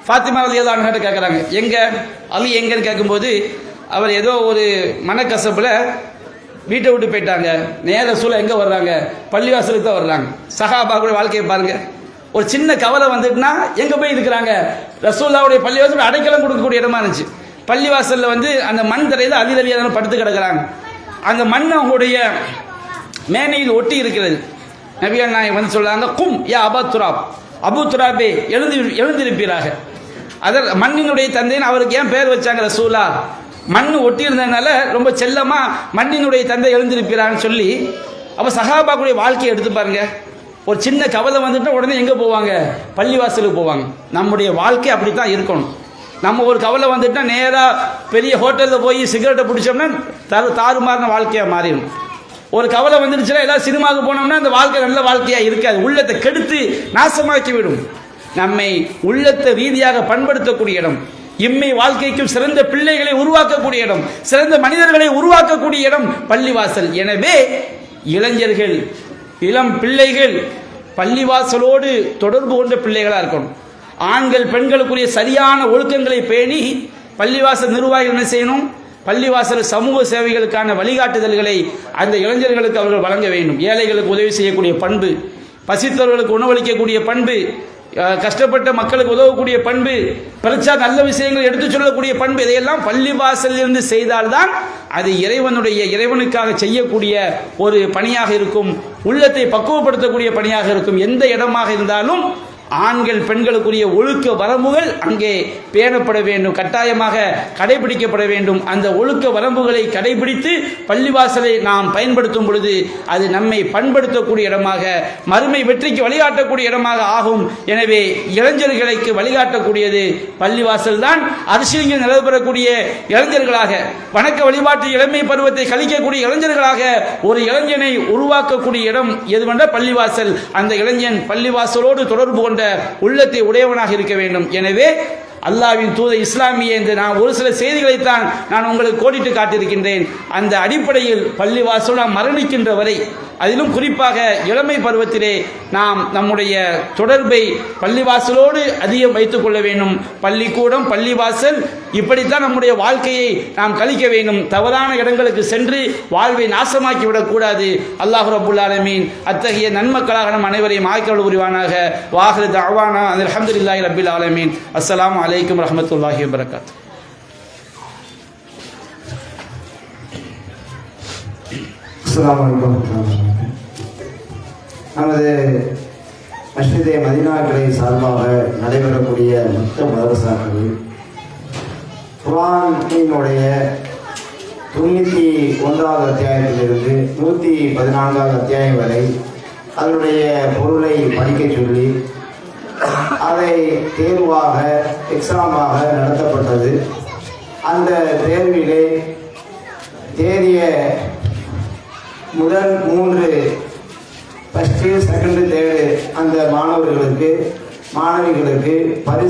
ஃபாத்திமா ரலியல்லாஹு அன்ஹா கிட்ட கேட்குறாங்க, எங்க அலி எங்கன்னு கேட்கும்போது அவர் ஏதோ ஒரு மனக்கசப்பில் வீட்டை விட்டு போயிட்டாங்க. நேர ரசூலா எங்கே வர்றாங்க? பள்ளிவாசலுக்கு தான் வர்றாங்க. சஹாபாக்களுடைய வாழ்க்கையை பாருங்க. ஒரு சின்ன கவலை வந்துட்டுனா எங்கே போய் இருக்கிறாங்க? ரசூலுல்லாஹ்வுடைய பள்ளிவாசல் அடைக்கலம் கொடுக்கக்கூடிய இடமா இருந்துச்சு. பள்ளிவாசலில் அந்த மண் தரையில் அலி ரலியல்லாஹு அன்ஹு படுத்து கிடக்கிறாங்க. அந்த மண் அவங்களுடைய மேனையில் ஒட்டி இருக்கிறது. நபிகள் நாயகம் சொல்றாங்க, கும் யா அபா துராப், அபு துராபே எழுந்திருப்பீராக. அதர் மண்ணினுடைய தந்தைன்னு அவருக்கு ஏன் பேர் வச்சாங்க ரசூலா? மண் ஒட்டி இருந்ததுனால ரொம்ப செல்லமா மண்ணினுடைய தந்தை எழுந்திருப்பீரான்னு சொல்லி. அப்போ சஹாபாக்குடைய வாழ்க்கையை எடுத்து பாருங்க. ஒரு சின்ன கவலை வந்துட்டு உடனே எங்கே போவாங்க? பள்ளிவாசலுக்கு போவாங்க. நம்முடைய வாழ்க்கை அப்படித்தான் இருக்கணும். நம்ம ஒரு கவலை வந்துட்டா நேராக பெரிய ஹோட்டலில் போய் சிகரெட்டை பிடிச்சோம்னா தாறுமாறின வாழ்க்கையாக மாறிடும். ஒரு கவலை வந்துடுச்சுன்னா ஏதாவது சினிமாவுக்கு போனோம்னா அந்த வாழ்க்கை நல்ல வாழ்க்கையாக இருக்காது, உள்ளத்தை கெடுத்து நாசமாக்கி விடும். நம்மை உள்ளத்தை ரீதியாக பண்படுத்தக்கூடிய இடம், இம்மை வாழ்க்கைக்கும் சிறந்த பிள்ளைகளை உருவாக்கக்கூடிய இடம், சிறந்த மனிதர்களை உருவாக்கக்கூடிய இடம் பள்ளிவாசல். எனவே இளைஞர்கள், இளம் பிள்ளைகள் பள்ளிவாசலோடு தொடர்பு கொண்ட பிள்ளைகளாக இருக்கணும். ஆண்கள் பெண்களுக்குரிய சரியான ஒழுக்கங்களை பேணி பள்ளிவாசல் நிர்வாகிகள் என்ன செய்யணும்? பள்ளிவாசல் சமூக சேவைகளுக்கான வழிகாட்டுதல்களை அந்த இளைஞர்களுக்கு அவர்கள் வழங்க வேண்டும். ஏழைகளுக்கு உதவி செய்யக்கூடிய பண்பு, பசித்தவர்களுக்கு உணவளிக்கக்கூடிய பண்பு, கஷ்டப்பட்ட மக்களுக்கு உதவக்கூடிய பண்பு, பிரச்சா நல்ல விஷயங்கள் எடுத்து சொல்லக்கூடிய பண்பு, இதையெல்லாம் பள்ளிவாசலில் இருந்து செய்தால்தான் அது இறைவனுக்காக செய்யக்கூடிய ஒரு பணியாக இருக்கும். உள்ளத்தை பக்குவப்படுத்தக்கூடிய பணியாக இருக்கும். எந்த இடமாக இருந்தாலும் ஆண்கள் பெண்களுக்குரிய ஒழுக்க வரம்புகள் அங்கே பேணப்பட வேண்டும், கட்டாயமாக கடைபிடிக்கப்பட வேண்டும். அந்த ஒழுக்க வரம்புகளை கடைபிடித்து பள்ளிவாசலை நாம் பயன்படுத்தும் பொழுது அது நம்மை பண்படுத்தக்கூடிய இடமாக, மறுமை வெற்றிக்கு வழிகாட்டக்கூடிய இடமாக ஆகும். எனவே இளைஞர்களுக்கு வழிகாட்டக்கூடியது பள்ளிவாசல் தான். அரசியலில் நிலவரக்கூடிய இளைஞர்களாக, வணக்க வழிபாட்டு இளமை பருவத்தை கழிக்கக்கூடிய இளைஞர்களாக ஒரு இளைஞனை உருவாக்கக்கூடிய இடம் எதுவென்றால் பள்ளிவாசல். அந்த இளைஞன் பள்ளிவாசலோடு தொடர்பு கொண்ட உள்ளத்தை உடையவனாக இருக்க வேண்டும். எனவே அல்லாஹ்வின் தூதர் இஸ்லாமிய என்று நான் ஒரு சில செய்திகளைத்தான் நான் உங்களுக்கு கோடிட்டு காட்டியிருக்கின்றேன். அந்த அடிப்படையில் பள்ளிவாசல் நாம் மரணிக்கின்ற வரை, அதிலும் குறிப்பாக இளமை பருவத்திலே நாம் நம்முடைய தொடர்பை பள்ளிவாசலோடு அதிகம் வைத்துக் கொள்ள வேண்டும். பள்ளிக்கூடம், பள்ளிவாசல், இப்படித்தான் நம்முடைய வாழ்க்கையை நாம் கழிக்க வேண்டும். தவறான இடங்களுக்கு சென்று வாழ்வை நாசமாக்கி விடக்கூடாது. அல்லாஹ் ரப்புல் ஆலமீன் அத்தகைய நன்மக்களாக நம் அனைவரையும் ஆக்கியருள் புரிவானாக. வாஹிரு தஅவானா அல்ஹம்துலில்லாஹி ரப்பில் ஆலமீன். அஸ்ஸலாமு அலைக்கும் வரஹ்மத்துல்லாஹி வபரகாத்துஹு. அஸ்ஸலாமு அலைக்கும். நமது மஸ்ஜிதே மதீனா கிளை சார்பாக நடைபெறக்கூடிய மொத்த மதரசாக்களில் குர்ஆனினுடைய 91வது அத்தியாயத்திலிருந்து 114வது அத்தியாயம் வரை அதனுடைய பொருளை படிக்க சொல்லி அதை தேர்வாக எக்ஸாமாக நடத்தப்பட்டது. அந்த தேர்விலே தேறிய முதல் 3 ஃபஸ்ட்டு, செகண்டு, தேர்டு அந்த மாணவர்களுக்கு மாணவிகளுக்கு பரிசு